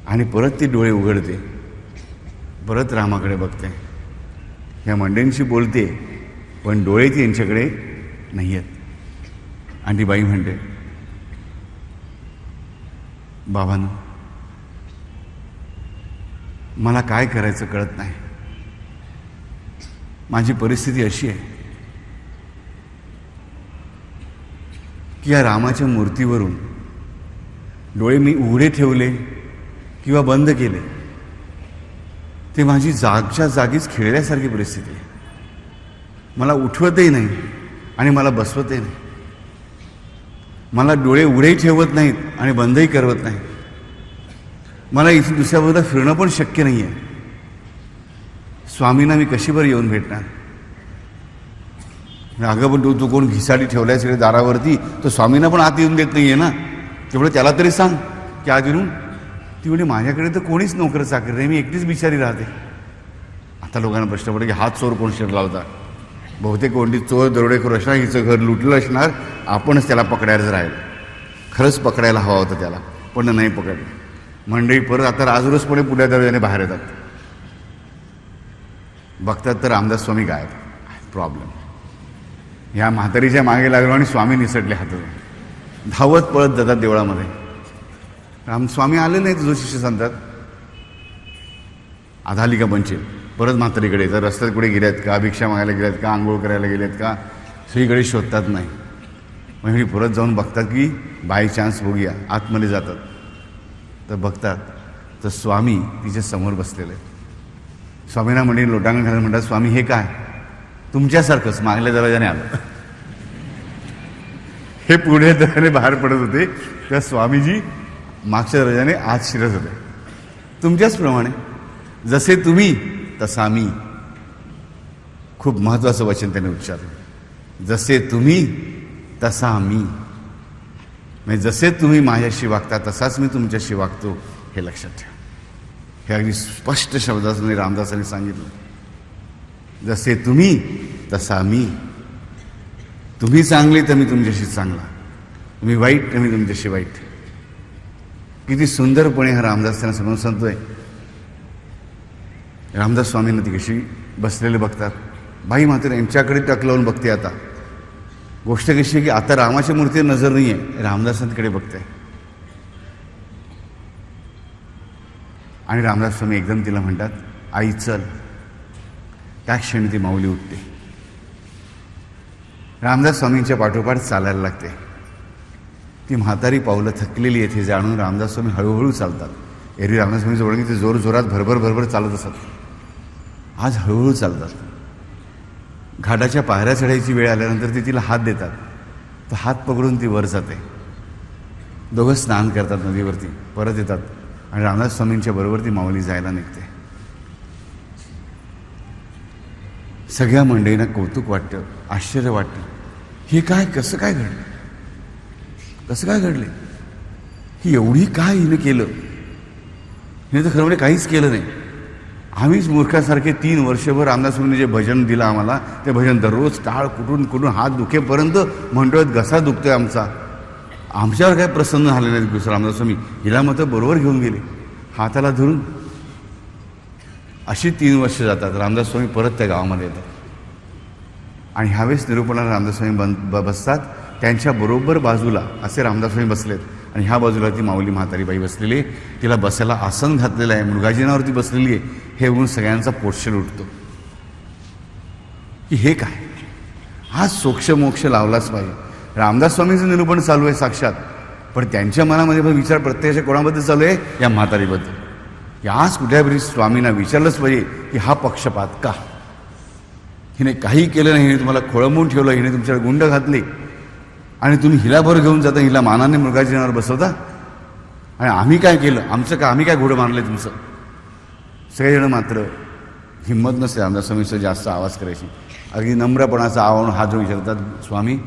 आणि परत ती डोळे उघडते, परत रामाकडे बघते, ह्या मंडळींशी बोलते, पण डोळे ती यांच्याकडे नाही आहेत. आणि ती बाई म्हणते, बाबांनो मला काय करायचं कळत नाही, माझी परिस्थिती अशी आहे की या रामाच्या मूर्तीवरून डोळे मी उघडे ठेवले किंवा बंद केले, ते माझी जागच्या जागीच खेळल्यासारखी परिस्थिती आहे. मला उठवतही नाही आणि मला बसवतही नाही. मला डोळे उघडेही ठेवत नाहीत आणि बंदही करवत नाही. मला इथून दुसऱ्या बाजूला फिरणं पण शक्य नाही आहे. स्वामींना मी कशी बरं येऊन भेटणार. अगं पण तू कोण घिसाडी ठेवलाय सगळे दारावरती, तो स्वामींना पण आत येऊन देत नाही आहे ना, तेवढं त्याला तरी सांग की आत येऊन. ती म्हणजे माझ्याकडे तर कोणीच नोकर चाकर नाही, मी एकटीच बिचारी राहते. आता लोकांना प्रश्न पडतो की हात चोर कोण शिरला होता. बहुतेक कोणती चोर दरोडेखोर असणार, हिचं घर लुटलं असणार, आपणच त्याला पकडायचं राहिलं. खरंच पकडायला हवा होता त्याला, पण नाही पकडलं. मंडळी परत आता राजरोसपणे पुढल्या दरवाजाने बाहेर येतात. बघतात तर रामदास स्वामी गायब. प्रॉब्लेम. ह्या म्हातारीच्या मागे लागलो आणि स्वामी निसटले हातात. धावत पळत जातात देवळामध्ये. स्वामी आले नाहीत. जो शिष्य सांगतात आता आली का बनशील. परत म्हातारीकडे तर रस्त्यात कुठे गेल्यात का, भिक्षा मागायला गेल्यात का, आंघोळ करायला गेल्यात का, सगळीकडे शोधतात नाही. म्हणजे परत जाऊन बघतात की बाय चान्स बघूया. आतमध्ये जातात तर बघतात तर स्वामी तिच्या समोर बसलेले. स्वामींना म्हणजे लोटांगण घालून म्हणतात, स्वामी हे काय. तुमच्यासारखंच मागल्या दरवाजाने आलं. हे पुढे दरवाजाने बाहेर पडत होते तेव्हा स्वामीजी मागच्या दरवाजाने आत शिरत होते. तुमच्याचप्रमाणे जसे तुम्ही तसा मी. खूप महत्त्वाचं वचन त्याने उच्चारलं. जसे तुम्ही तसा मी. म्हणजे जसे तुम्ही माझ्याशी वागता तसाच मी तुमच्याशी वागतो, हे लक्षात ठेवा. हे अगदी स्पष्ट शब्दाने रामदासांनी सांगितलं. जसे तुम्ही तसा मी. तुम्ही चांगले तर मी तुमच्याशी चांगला, तुम्ही वाईट तर मी तुमच्याशी वाईट. किती सुंदरपणे हा रामदास त्यांना समजून सांगतोय. रामदास स्वामींना ती कशी बसलेले बघतात. बाई मात्र यांच्याकडे टक लावून बघते. आता गोष्ट कशी आहे की आता रामाच्या मूर्तीवर नजर नाही आहे, रामदासांकडे बघते. आणि रामदास स्वामी एकदम तिला म्हणतात, आई चल. त्या क्षणी ती माऊली उठते. रामदास स्वामींच्या पाठोपाठ चालायला लागते. ती म्हातारी पावलं थकलेली येथे जाणून रामदास स्वामी हळूहळू चालतात. एरवी रामदास जवळ की ते जोर जोरात भरभर चालत असतात. आज हळूहळू चालतात. घाटाच्या पायऱ्या चढायची वेळ आल्यानंतर ते तिला हात देतात. तो हात पकडून ती वर जाते. दोघं स्नान करतात नदीवरती, परत येतात आणि रामदास स्वामींच्या बरोबर ती माऊली जायला निघते. सगळ्या मंडळींना कौतुक वाटतं, आश्चर्य वाटतं. हे काय, कसं काय घडलं, कसं काय घडले, ही एवढी काय हिनं केलं. हिने तर खरं म्हणजे काहीच केलं नाही. आम्हीच मूर्खासारखे 3 वर्षभर रामदास स्वामींनी जे भजन दिलं आम्हाला, ते भजन दररोज टाळ कुठून हात दुखेपर्यंत म्हणतोय, घसा दुखतोय आमचा. आमच्यावर काय प्रसन्न झाले नाहीत रामदास स्वामी. हिला मात्र बरोबर घेऊन गेले हाताला धरून. अशी 3 वर्ष जातात. रामदास स्वामी परत त्या गावामध्ये येतात आणि ह्यावेळेस निरूपणाला रामदास स्वामी बसतात. त्यांच्या बरोबर बाजूला असे रामदास स्वामी बसलेत आणि ह्या बाजूला ती माऊली म्हातारी बाई बसलेली आहे. तिला बसायला आसन घातलेलं आहे, मृगाजीनावरती बसलेली आहे. हे बघून सगळ्यांचा पोटशेल उठतो की हे काय, हा सोक्ष लावलाच पाहिजे. रामदास स्वामींचं निरूपण चालू आहे साक्षात, पण त्यांच्या मनामध्ये पण विचार प्रत्यक्ष कोणाबद्दल चालू आहे, या म्हातारीबद्दल. याच कुठल्यातरी स्वामींना विचारलंच पाहिजे की हा पक्षपात का. हिने काही केलं नाही, हिने तुम्हाला खोळंबून ठेवलं, हिने तुमच्यावर गुंड घातले आणि तुम्ही हिला भर घेऊन जाता, हिला मानाने मृगाजीनावर बसवता. आणि आम्ही काय केलं, आमचं का, आम्ही काय घोडं मारले तुमचं. सगळेजण मात्र हिंमत नसते रामदास स्वामींचं जास्त आवाज करायची. अगदी नम्रपणाचा आवाहन हात जोडून विचारतात, स्वामी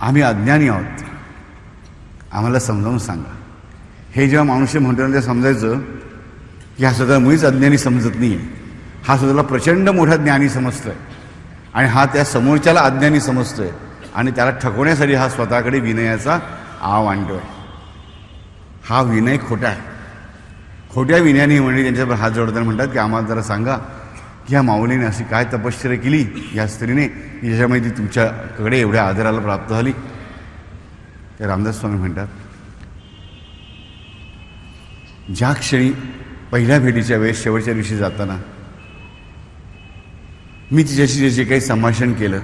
आम्ही अज्ञानी आहोत, आम्हाला समजावून सांगा. हे जेव्हा माणूस म्हणतो ना, ते समजायचं की हा स्वतःला मुळीच अज्ञानी समजत नाही आहे. हा स्वतःला प्रचंड मोठा ज्ञानी समजतोय आणि हा त्या समोरच्याला अज्ञानी समजतोय आणि त्याला ठकवण्यासाठी हा स्वतःकडे विनयाचा आव आणतोय. हा विनय खोटा आहे. खोट्या विनयाने म्हणजे त्यांच्यावर हात जोडताना म्हणतात की आम्हाला जरा सांगा की ह्या माऊलीने अशी काय तपश्चर्या केली या स्त्रीने की ज्याच्यामुळे ती तुमच्याकडे एवढ्या आदराला प्राप्त झाली. ते रामदास स्वामी म्हणतात, ज्या क्षणी पहिल्या भेटीच्या वेळेस शेवटच्या दिवशी जाताना मी तिच्याशी जे काही संभाषण केलं,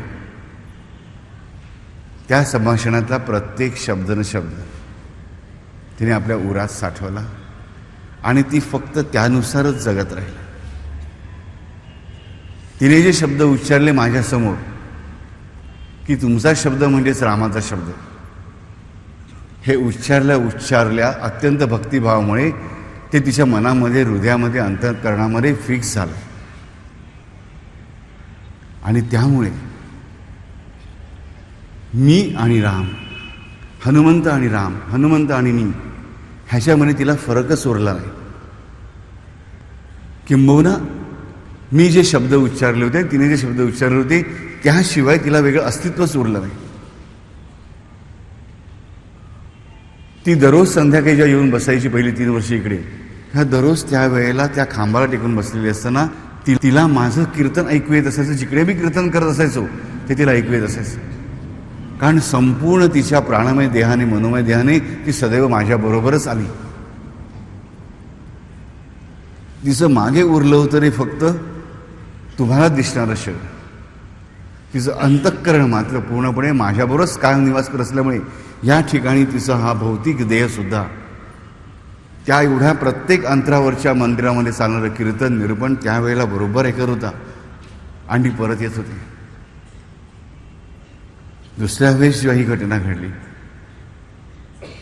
त्या संभाषणातला प्रत्येक शब्द न शब्द तिने आपल्या उरात साठवला आणि ती फक्त त्यानुसारच जगत राहिली. तिने जे शब्द उच्चारले माझ्यासमोर की तुमचा शब्द म्हणजेच रामाचा शब्द, हे उच्चारल्या अत्यंत भक्तिभावामुळे ते तिच्या मनामध्ये, हृदयामध्ये, अंतःकरणामध्ये फिक्स झालं. आणि त्यामुळे मी आणि राम, हनुमंत आणि राम, हनुमंत आणि मी, ह्याच्यामध्ये तिला फरकच उरला नाही. किंबहुना मी जे शब्द उच्चारले होते, तिने जे शब्द उच्चारले होते, त्याशिवाय तिला वेगळं अस्तित्वच उरलं नाही. ती दररोज संध्याकाळी जेव्हा येऊन बसायची पहिली 3 वर्ष इकडे, ह्या दररोज त्या वेळेला त्या खांबाला टेकून बसलेली असताना तिला माझं कीर्तन ऐकू येत असायचं. जिकडे मी कीर्तन करत असायचो ते तिला ऐकू येत असायचं. कारण संपूर्ण तिच्या प्राणमय देहाने, मनोमय देहाने ती सदैव माझ्याबरोबरच आली. तिचं मागे उरलं होतं रे फक्त तुम्हाला दिसणारं शरीर. तिचं अंतःकरण मात्र पूर्णपणे माझ्याबरोबरच कायम निवास करत असल्यामुळे या ठिकाणी तिचा हा भौतिक देहसुद्धा त्या एवढ्या प्रत्येक अंतरावरच्या मंदिरामध्ये चालणारं कीर्तन, निरूपण त्यावेळेला बरोबर हे करत होता आणि परत येत होते. दुसऱ्या वेळेस जेव्हा ही घटना घडली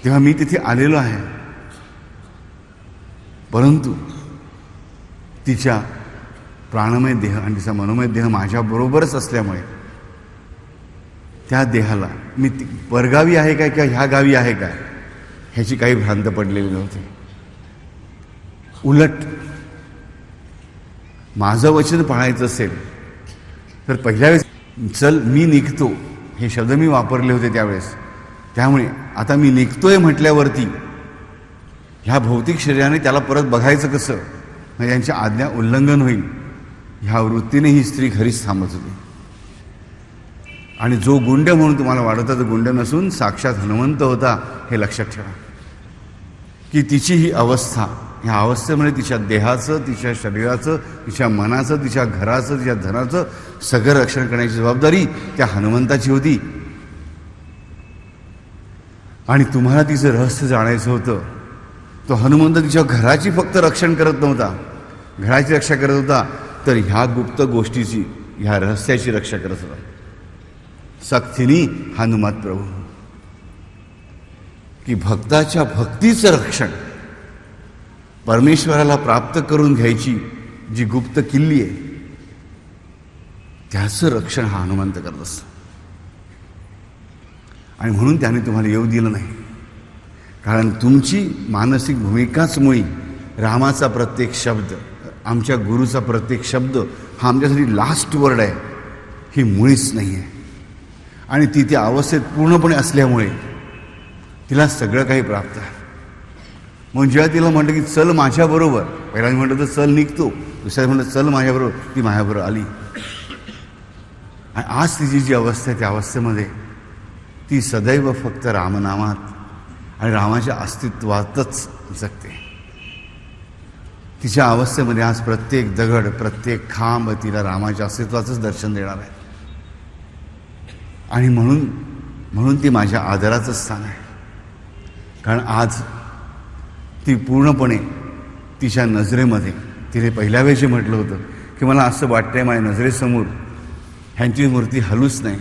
तेव्हा मी तिथे आलेलो आहे, परंतु तिच्या प्राणमय देह आणि तिचा मनोमय देह माझ्याबरोबरच असल्यामुळे त्या देहाला मी परगावी आहे काय किंवा ह्या गावी आहे काय ह्याची काही भ्रांत पडलेली नव्हती. उलट माझं वचन पाळायचं असेल तर पहिल्या वेळेस चल मी निघतो हे शब्द मी वापरले होते त्यावेळेस. त्यामुळे आता मी निघतोय म्हटल्यावरती ह्या भौतिक शरीराने त्याला परत बघायचं कसं, म्हणजे यांच्या आज्ञा उल्लंघन होईल ह्या वृत्तीने ही स्त्री घरीच थांबत होती. आणि जो गुंड म्हणून तुम्हाला वाटत होता तो गुंड नसून साक्षात हनुमंत होता हे लक्षात ठेवा. की तिची ही अवस्था, ह्या अवस्थेमध्ये तिच्या देहाचं, तिच्या शरीराचं, तिच्या मनाचं, तिच्या घराचं, तिच्या धनाचं सगळं रक्षण करण्याची जबाबदारी त्या हनुमंताची होती. आणि तुम्हाला तिचं रहस्य जाणायचं होतं तो हनुमंत तिच्या घराची फक्त रक्षण करत नव्हता, घराची रक्षा करत होता, तर ह्या गुप्त गोष्टीची, ह्या रहस्याची रक्षा करत होता. सक्तीनी हनुमत प्रभू, की भक्ताच्या भक्तीचं रक्षण, परमेश्वराला प्राप्त करून घ्यायची जी गुप्त किल्ली आहे त्याचं रक्षण हा हनुमंत करत असतो. आणि म्हणून त्याने तुम्हाला येऊ दिलं नाही, कारण तुमची मानसिक भूमिकाच मुळी रामाचा प्रत्येक शब्द, आमच्या गुरुचा प्रत्येक शब्द हा आमच्यासाठी लास्ट वर्ड आहे, ही मुळीच नाही आहे. आणि ती त्या अवस्थेत पूर्णपणे असल्यामुळे तिला सगळं काही प्राप्त आहे. मग जेव्हा तिला म्हटलं की चल माझ्याबरोबर, पहिला मी म्हटलं तर चल निघतो, दुसऱ्या म्हटलं चल माझ्याबरोबर, ती माझ्याबरोबर आली. आणि आज तिची जी अवस्था आहे त्या अवस्थेमध्ये ती सदैव फक्त रामनामात आणि रामाच्या अस्तित्वातच जगते. तिच्या अवस्थेमध्ये आज प्रत्येक दगड, प्रत्येक खांब तिला रामाच्या अस्तित्वाचंच दर्शन देणार आहे. आणि म्हणून ती माझ्या आदराचं स्थान आहे. कारण आज ती पूर्णपणे तिच्या नजरेमध्ये, तिने पहिल्या वेळी जे म्हटलं होतं की मला असं वाटतंय माझ्या नजरेसमोर ह्यांची मूर्ती हलूच नाही,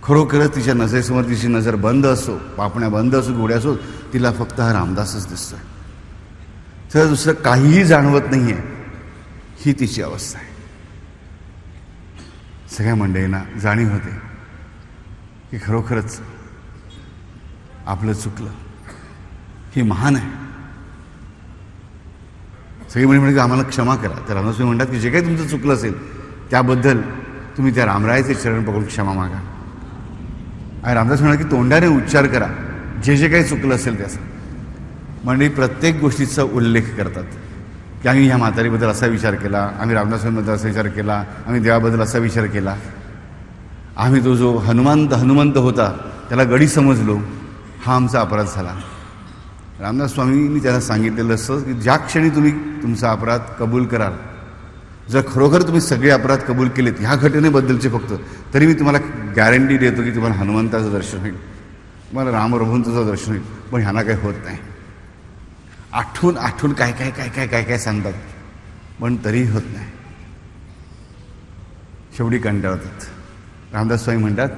खरोखरच तिच्या नजरेसमोर तिची नजर बंद असो, पापण्या बंद असो, डोळे असो, तिला फक्त हा रामदासच दिसतोय, तर दुसरं काहीही जाणवत नाही आहे. ही तिची अवस्था आहे. सगळ्या मंडळींना जाणीव होते की खरोखरच आपलं चुकलं, ही महान आहे. सगळी म्हणजे की आम्हाला क्षमा करा. तर रामदास म्हणतात की जे काही तुमचं चुकलं असेल त्याबद्दल तुम्ही त्या रामरायाचे चरण पकडून क्षमा मागा. आणि रामदास म्हणाले की तोंडाने उच्चार करा जे जे काही चुकलं असेल त्याचं. म्हणजे प्रत्येक गोष्टीचा उल्लेख करतात की आम्ही ह्या म्हातारीबद्दल असा विचार केला, आम्ही रामदासांबद्दल असा विचार केला, आम्ही देवाबद्दल असा विचार केला, आम्ही तो जो हनुमंत होता त्याला गडी समजलो, हा आमचा अपराध झाला. रामदास स्वामींनी त्याला सांगितलेलं असं की ज्या क्षणी तुम्ही तुमचा अपराध कबूल कराल, जर खरोखर तुम्ही सगळे अपराध कबूल केलेत ह्या घटनेबद्दलचे फक्त, तरी मी तुम्हाला गॅरंटी देतो की तुम्हाला हनुमंताचं दर्शन होईल, तुम्हाला रामप्रभूंचं दर्शन होईल. पण ह्यांना काही होत नाही. आठवून काय काय काय काय काय काय सांगतात, पण तरीही होत नाही. शेवटी कंटाळतात. रामदास स्वामी म्हणतात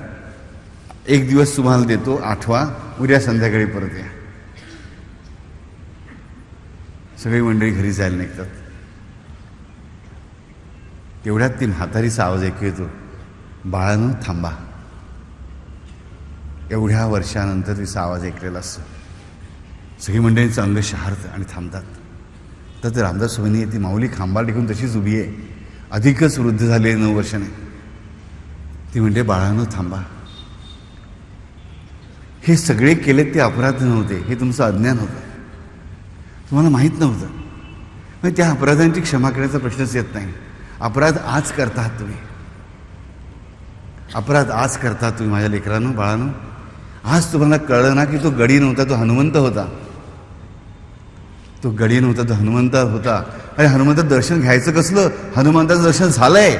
एक दिवस तुम्हाला देतो, आठवा, उद्या संध्याकाळी परत या. सगळी मंडळी घरी जायला निघतात. तेवढ्यात ती म्हातारीचा आवाज ऐकू येतो, बाळानं थांबा. एवढ्या वर्षानंतर तिचा आवाज ऐकलेला असतो. सगळी मंडळींचं अंग शहारतं आणि थांबतात. तर रामदास स्वामींनी ती माऊली खांबा टिकून तशीच उभी आहे, अधिकच वृद्ध झाली 9 वर्षाने. ती म्हणते बाळानं थांबा. हे सगळे केलेत ते अपराध नव्हते, हे तुमचं अज्ञान होतं, तुम्हाला माहीत नव्हतं. म्हणजे त्या अपराधांची क्षमा करण्याचा प्रश्नच येत नाही. अपराध आज करतात तुम्ही, अपराध आज करतात तुम्ही माझ्या लेकरानं, बाळानं. आज तुम्हाला कळलं ना की तो गडी नव्हता, तो हनुमंत होता. तो गडी नव्हता, तो हनुमंत होता. आणि हनुमंताचं दर्शन घ्यायचं कसलं? हनुमंताचं दर्शन झालंय,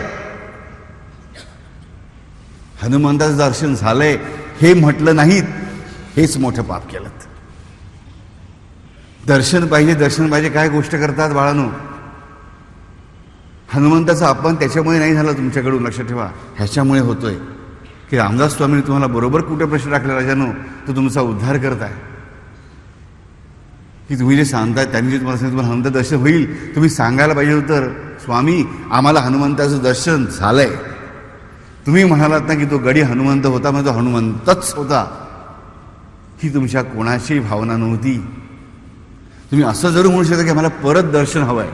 हनुमंताचं दर्शन झालंय हे म्हटलं नाहीत, हेच मोठं पाप केलं. दर्शन पाहिजे काय गोष्ट करतात बाळांनो. हनुमंताचा अपमान त्याच्यामुळे नाही झाला तुमच्याकडून, लक्षात ठेवा. ह्याच्यामुळे होतोय की रामदास स्वामींनी तुम्हाला बरोबर कुठे प्रश्न टाकला राजानो, तो तुमचा उद्धार करताय. की तुम्ही जे सांगताय त्यांनी जे तुम्हाला सांगितलं तुम्हाला हनुमंत दर्शन होईल, तुम्ही सांगायला पाहिजे होतं स्वामी आम्हाला हनुमंताचं दर्शन झालंय. तुम्ही म्हणालात ना की तो गडी हनुमंत होता, म्हणजे तो हनुमंतच होता. ही तुमच्या कोणाची भावना नव्हती. तुम्ही असं जरूर म्हणू शकता की आम्हाला परत दर्शन हवं आहे,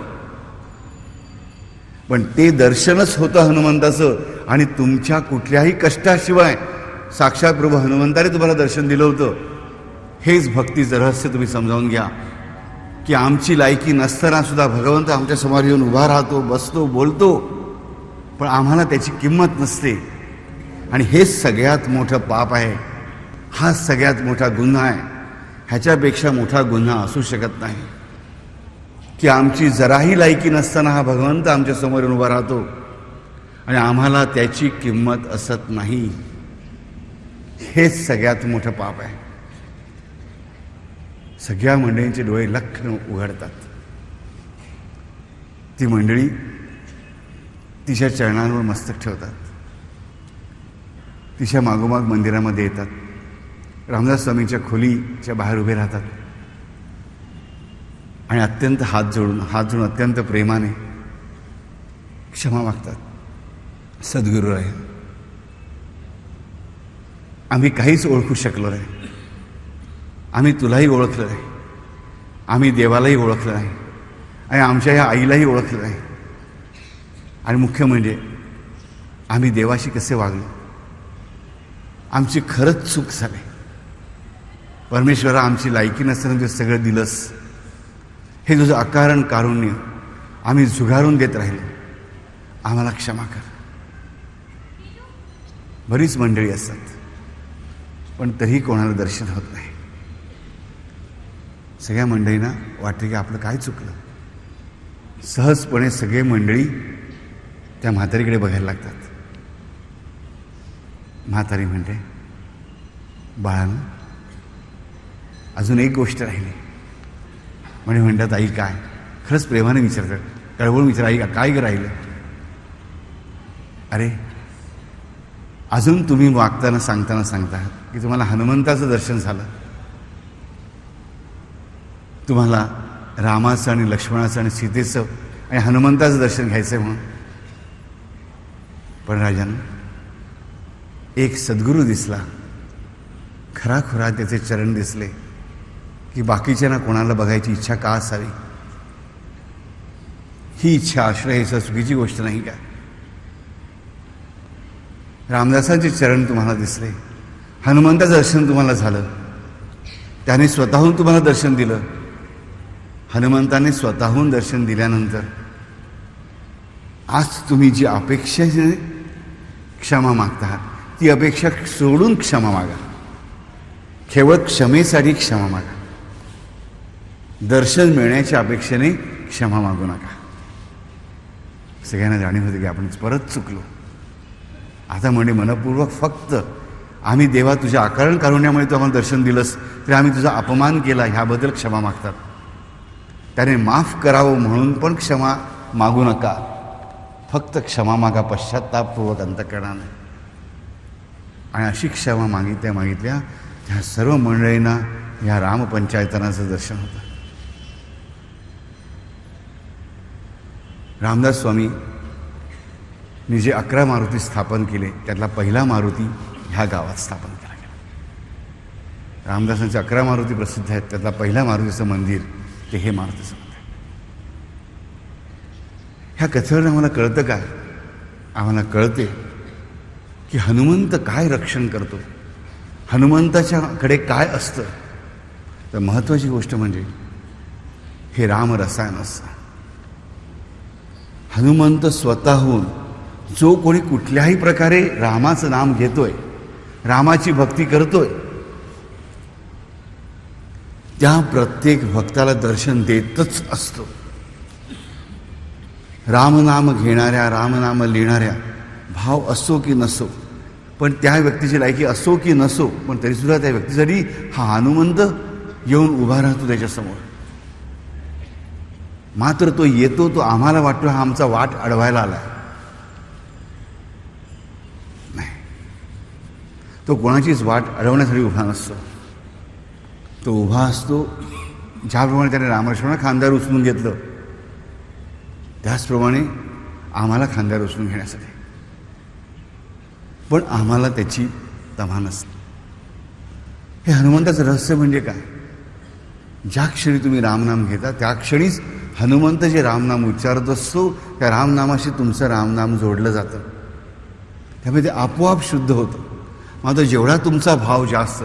पण ते दर्शनच होतं हनुमंताचं. आणि तुमच्या कुठल्याही कष्टाशिवाय साक्षात प्रभू हनुमंताने तुम्हाला दर्शन दिलं होतं. हेच भक्तीचं रहस्य तुम्ही समजावून घ्या की आमची लायकी नसताना सुद्धा भगवंत आमच्या समोर येऊन उभा राहतो, बसतो, बोलतो, पण आम्हाला त्याची किंमत नसते. आणि हेच सगळ्यात मोठं पाप आहे, हा सगळ्यात मोठा गुन्हा आहे. ह्याच्यापेक्षा मोठा गुन्हा असू शकत नाही की आमची जराही लायकी नसताना हा भगवंत आमच्या समोर येऊन उभा राहतो आणि आम्हाला त्याची किंमत असत नाही. हेच सगळ्यात मोठं पाप आहे. सगळ्या मंडळींचे डोळे लख्ख उघडतात. ती मंडळी तिच्या चरणांवर मस्तक ठेवतात. तिच्या मागोमाग मंदिरामध्ये येतात. रामदास स्वामींच्या खोलीच्या बाहेर उभे राहतात आणि अत्यंत हात जोडून अत्यंत प्रेमाने क्षमा मागतात. सद्गुरूराय, आम्ही काहीच ओळखू शकलो नाही. आम्ही तुलाही ओळखलं नाही, आम्ही देवालाही ओळखलं नाही आणि आमच्या ह्या आईलाही ओळखलं नाही. आणि मुख्य म्हणजे आम्ही देवाशी कसे वागलो, आमची खरंच चूक झाली. परमेश्वरा, आमची लायकी नसताना तू सगळं दिलंस. हे तुझं अकारण कारुण्य आम्ही झुगारून देत राहिलो, आम्हाला क्षमा कर. बरीच मंडळी असतात पण तरीही कोणाला दर्शन होत नाही. सगळ्या मंडळींना वाटते की आपलं काय चुकलं. सहजपणे सगळे मंडळी त्या म्हातारीकडे बघायला लागतात. म्हातारी म्हणते, बाळानं अजून एक गोष्ट राहिली. म्हणे म्हणतात, आई काय? खरंच प्रेमाने विचारतात, कळवळून विचार, आई काय राहिलं? अरे अजून तुम्ही वागताना सांगता की तुम्हाला हनुमंताचं दर्शन झालं, तुम्हाला रामाचं आणि लक्ष्मणाचं आणि सीतेचं आणि हनुमंताचं दर्शन घ्यायचं आहे म्हणून. पण राजानं एक सद्गुरू दिसला, खराखुरा त्याचे चरण दिसले की बाकीच्यांना कोणाला बघायची इच्छा का असावी? ही इच्छा आश्रय ही चुकीची गोष्ट नाही का? रामदासांचे चरण तुम्हाला दिसले, हनुमंताचं दर्शन तुम्हाला झालं, त्याने स्वतःहून तुम्हाला दर्शन दिलं. हनुमंताने स्वतःहून दर्शन दिल्यानंतर आज तुम्ही जी अपेक्षेने क्षमा मागता आहात ती अपेक्षा सोडून क्षमा मागा. केवळ क्षमेसाठी क्षमा मागा. दर्शन मिळण्याच्या अपेक्षेने क्षमा मागू नका. सगळ्यांना जाणीव होते की आपण परत चुकलो. आता म्हणे मनपूर्वक फक्त आम्ही देवा तुझ्या अकारण कारुण्यामुळे तू आम्हाला दर्शन दिलंस तरी आम्ही तुझा अपमान केला ह्याबद्दल क्षमा मागतात. त्याने माफ करावं म्हणून पण क्षमा मागू नका. फक्त क्षमा मागा पश्चात्तापपूर्वक अंतःकरणाने. आणि अशी क्षमा मागितल्या त्या सर्व मंडळींना ह्या रामपंचायतनाचं दर्शन होतं. रामदास स्वामींनी जे 11 मारुती स्थापन केले त्यातला पहिला मारुती ह्या गावात स्थापन केला गेला. रामदासांचे 11 मारुती प्रसिद्ध आहेत, त्यातला पहिला मारुतीचं मंदिर ते हे मारुतीचं मंदिर. ह्या कथेवर आम्हाला कळतं काय? आम्हाला कळते की हनुमंत काय रक्षण करतो, हनुमंताच्याकडे काय असतं. तर महत्त्वाची गोष्ट म्हणजे हे रामरसायन असतं. हनुमंत स्वतःहून जो कोणी कुठल्याही प्रकारे रामाचं नाम घेतोय, रामाची भक्ती करतोय, त्या प्रत्येक भक्ताला दर्शन देतच असतो. रामनाम घेणाऱ्या, रामनाम लिहिणाऱ्या भाव असो की नसो, पण त्या व्यक्तीची लायकी असो की नसो, पण तरीसुद्धा त्या व्यक्तीसाठी हा हनुमंत येऊन उभा राहतो त्याच्यासमोर. मात्र तो येतो, तो आम्हाला वाटतो हा आमचा वाट अडवायला आला. नाही, तो कोणाचीच वाट अडवण्यासाठी उभा नसतो. तो उभा असतो ज्याप्रमाणे त्याने रामलक्ष्मणाला खांद्यावर उचलून घेतलं त्याचप्रमाणे आम्हाला खांद्यावर उचलून घेण्यासाठी. पण आम्हाला त्याची तमा नसते. हे हनुमंताचं रहस्य म्हणजे काय? ज्या क्षणी तुम्ही रामनाम घेता त्या क्षणीच हनुमंत जे रामनाम उच्चारत असतो त्या रामनामाशी तुमचं रामनाम जोडलं जातं. त्यामुळे ते आपोआप शुद्ध होतं. मात्र जेवढा तुमचा भाव जास्त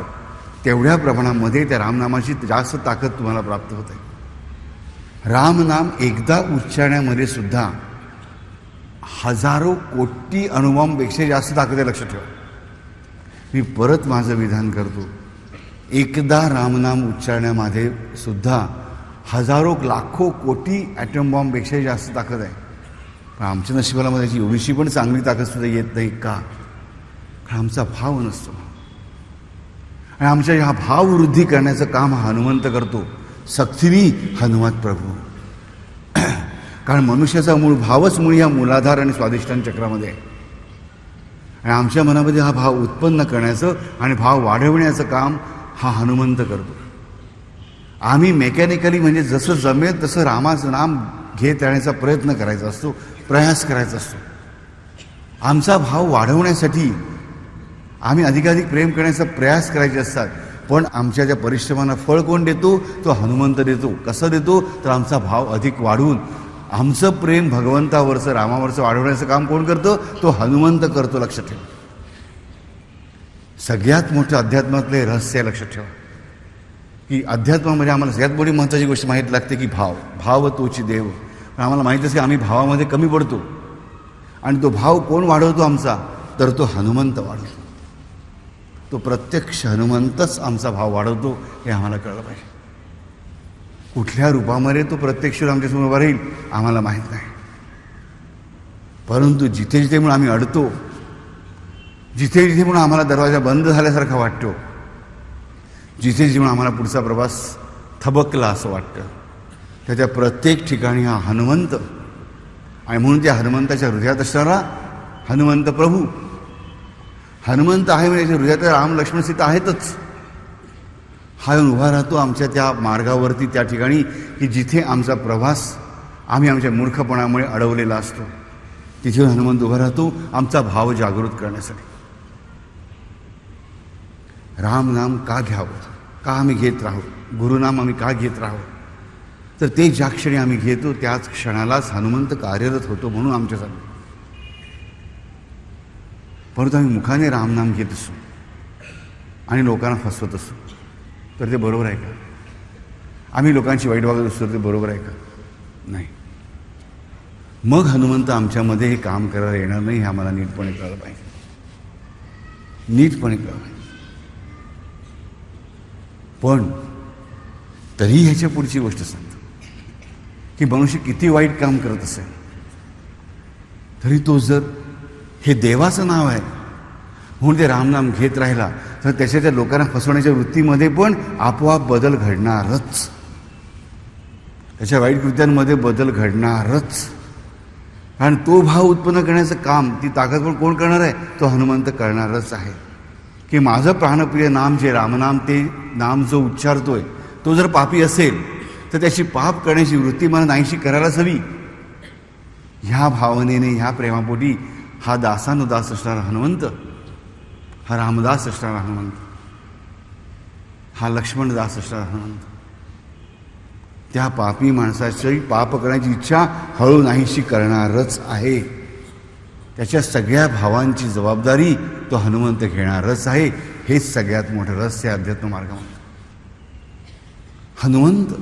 तेवढ्या प्रमाणामध्ये त्या रामनामाची जास्त ताकद तुम्हाला प्राप्त होते. रामनाम एकदा उच्चारण्यामध्ये सुद्धा हजारो कोटी अणुबॉम्बपेक्षा जास्त ताकद आहे. लक्षात ठेवा. मी परत माझं विधान करतो, एकदा रामनाम उच्चारण्यामध्ये सुद्धा हजारो लाखो कोटी ॲटम बॉम्बपेक्षा जास्त ताकद आहे. पण आमच्या नशिबाला मध्ये त्याची एवढीशी पण चांगली ताकद सुद्धा येत नाही. का? कारण आमचा भाव नसतो. आणि आमच्या ह्या भाववृद्धी करण्याचं काम हा हनुमंत करतो. सक्तीनी हनुमत प्रभू. कारण मनुष्याचा मूळ भावच मुळी या मूलाधार आणि स्वाधिष्ठान चक्रामध्ये आहे. आणि आमच्या मनामध्ये हा भाव उत्पन्न करण्याचं आणि भाव वाढवण्याचं काम हा हनुमंत करतो. आम्ही मेकॅनिकली म्हणजे जसं जमेल तसं रामाचं नाम घेत राहण्याचा प्रयत्न करायचा असतो, प्रयास करायचा असतो. आमचा भाव वाढवण्यासाठी आम्ही अधिकाधिक प्रेम करण्याचा प्रयास करायचे असतात. पण आमच्या ज्या परिश्रमांना फळ कोण देतो? तो हनुमंत देतो. कसं देतो? तर आमचा भाव अधिक वाढवून आमचं प्रेम भगवंतावरचं, रामावरचं वाढवण्याचं काम कोण करतं? तो हनुमंत करतो. लक्षात ठेवा. सगळ्यात मोठं अध्यात्मातले रहस्य आहे. लक्षात ठेवा की अध्यात्मामध्ये आम्हाला सगळ्यात मोठी महत्त्वाची गोष्ट माहीत लागते की भाव तोची देव. पण आम्हाला माहीत असते की आम्ही भावामध्ये कमी पडतो. आणि तो भाव कोण वाढवतो आमचा? तर तो हनुमंत वाढवतो. तो प्रत्यक्ष हनुमंतच आमचा भाव वाढवतो, हे आम्हाला कळलं पाहिजे. कुठल्या रूपामध्ये तो प्रत्यक्ष आमच्यासमोर उभा राहील आम्हाला माहीत नाही. परंतु जिथे जिथे म्हणून आम्ही अडतो, जिथे जिथे म्हणून आम्हाला दरवाजा बंद झाल्यासारखा वाटतो, जिथे जिथे म्हणून आम्हाला पुढचा प्रवास थबकला असं वाटतं, त्याच्या प्रत्येक ठिकाणी हा हनुमंत. आणि म्हणून त्या हनुमंताच्या हृदयात असणारा हनुमंत प्रभू, हनुमंत आहे म्हणजे त्याच्या हृदयात राम लक्ष्मण सीता आहेतच. हा येऊन उभा राहतो आमच्या त्या मार्गावरती, त्या ठिकाणी की जिथे आमचा प्रवास आम्ही आमच्या मूर्खपणामुळे अडवलेला असतो. तिथे हनुमंत उभा राहतो आमचा भाव जागृत करण्यासाठी. राम नाम का घ्यावं, का आम्ही घेत राहू, गुरुनाम आम्ही का घेत राहू? तर ते ज्या क्षणी आम्ही घेतो त्याच क्षणालाच हनुमंत कार्यरत होतो म्हणून आमच्यासाठी. परंतु आम्ही मुखाने रामनाम घेत असू आणि लोकांना फसवत असू, तर ते बरोबर आहे का? आम्ही लोकांची वाईट वागत असतो, ते बरोबर आहे का? नाही. मग हनुमंत आमच्यामध्ये हे काम करायला येणार नाही, हे आम्हाला नीटपणे कळलं पाहिजे. नीटपणे कळलं पाहिजे. पण तरी ह्याच्या पुढची गोष्ट सांगतो की मनुष्य किती वाईट काम करत असेल तरी तो जर हे देवाचं नाव आहे म्हणून ते रामनाम घेत राहिला तर त्याच्या त्या लोकांना फसवण्याच्या वृत्तीमध्ये पण आपोआप बदल घडणारच. त्याच्या वाईट कृत्यांमध्ये बदल घडणारच. कारण तो भाव उत्पन्न करण्याचं काम, ती ताकद पण कोण करणार आहे? तो हनुमंत करणारच आहे. की माझं प्राणप्रिय नाम जे रामनाम, ते नाम जो उच्चारतोय तो जर पापी असेल तर त्याची पाप करण्याची वृत्ती मला नाहीशी करायलाच हवी. ह्या भावनेने, ह्या प्रेमापोटी हा दासानुदास असणारा हनुमंत, हा रामदास असणारा हनुमंत, हा लक्ष्मणदास असणारा हनुमंत त्या पापी माणसाची पाप करण्याची इच्छा हळू नाहीशी करणारच आहे. त्याच्या सगळ्या भावांची जबाबदारी तो हनुमंत घेणारच आहे. हेच सगळ्यात मोठं रहस्य अध्यात्म मार्गामध्ये. हनुमंत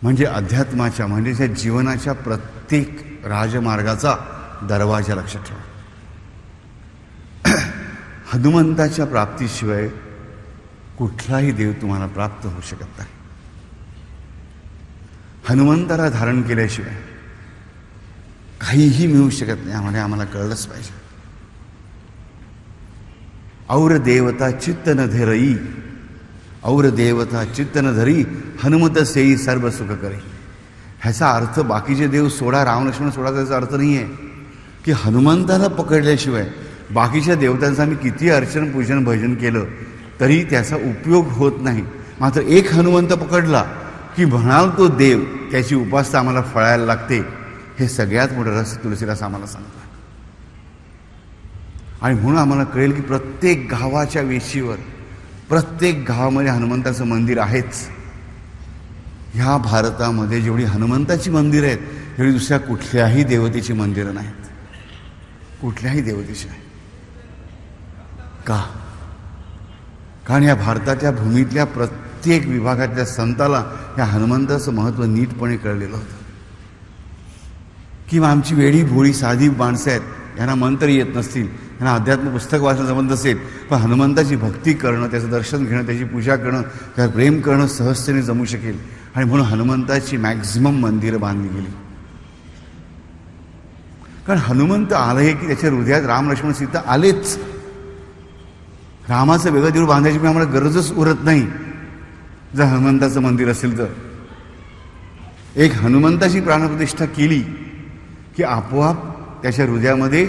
म्हणजे अध्यात्माच्या, म्हणजे त्या जीवनाच्या प्रत्येक राजमार्गाचा दरवाजा. लक्षात ठेवा. हनुमंताच्या प्राप्तीशिवाय कुठलाही देव तुम्हाला प्राप्त होऊ शकत नाही. हनुमंताला धारण केल्याशिवाय काहीही मिळू शकत नाही. यामध्ये आम्हाला कळलंच पाहिजे. और देवता चित्त न धरई, और देवता चित्त न धरी, हनुमत सेई सर्व सुख करी. ह्याचा अर्थ बाकीचे देव सोडा, राम लक्ष्मण सोडा, त्याचा अर्थ नाही आहे की हनुमंताला पकडल्याशिवाय बाकीच्या देवतांचं आम्ही किती अर्चन पूजन भजन केलं तरी त्याचा उपयोग होत नाही. मात्र एक हनुमंत पकडला की म्हणाल तो देव, त्याची उपासना आम्हाला फळायला लागते. हे सगळ्यात मोठं रहस्य तुलसीदास आम्हाला सांगतात. आणि म्हणून आम्हाला कळेल की प्रत्येक गावाच्या वेशीवर, प्रत्येक गावामध्ये हनुमंताचं मंदिर आहेच. ह्या भारतामध्ये जेवढी हनुमंताची मंदिरं आहेत तेवढी दुसऱ्या कुठल्याही देवतेची मंदिरं नाहीत. कुठल्याही देवतेची नाही. का? कारण या भारताच्या भूमीतल्या प्रत्येक विभागातल्या संताला या हनुमंताचं महत्त्व नीटपणे कळलेलं होतं. किंवा आमची वेळी भोळी साधी माणसं आहेत, यांना मंत्र येत नसतील, यांना अध्यात्म पुस्तक वाचणं जमत नसेल, पण हनुमंताची भक्ती करणं, त्याचं दर्शन घेणं, त्याची पूजा करणं, त्यावर प्रेम करणं सहजतेने जमू शकेल. आणि म्हणून हनुमंताची मॅक्झिमम मंदिरं बांधली गेली. कारण हनुमंत आलं आहे की त्याच्या हृदयात राम लक्ष्मण सीता आलेच. रामाचं वेगळं देऊळ बांधायची पण आम्हाला गरजच उरत नाही जर हनुमंताचं मंदिर असेल तर. एक हनुमंताची प्राणप्रतिष्ठा केली की आपोआप त्याच्या हृदयामध्ये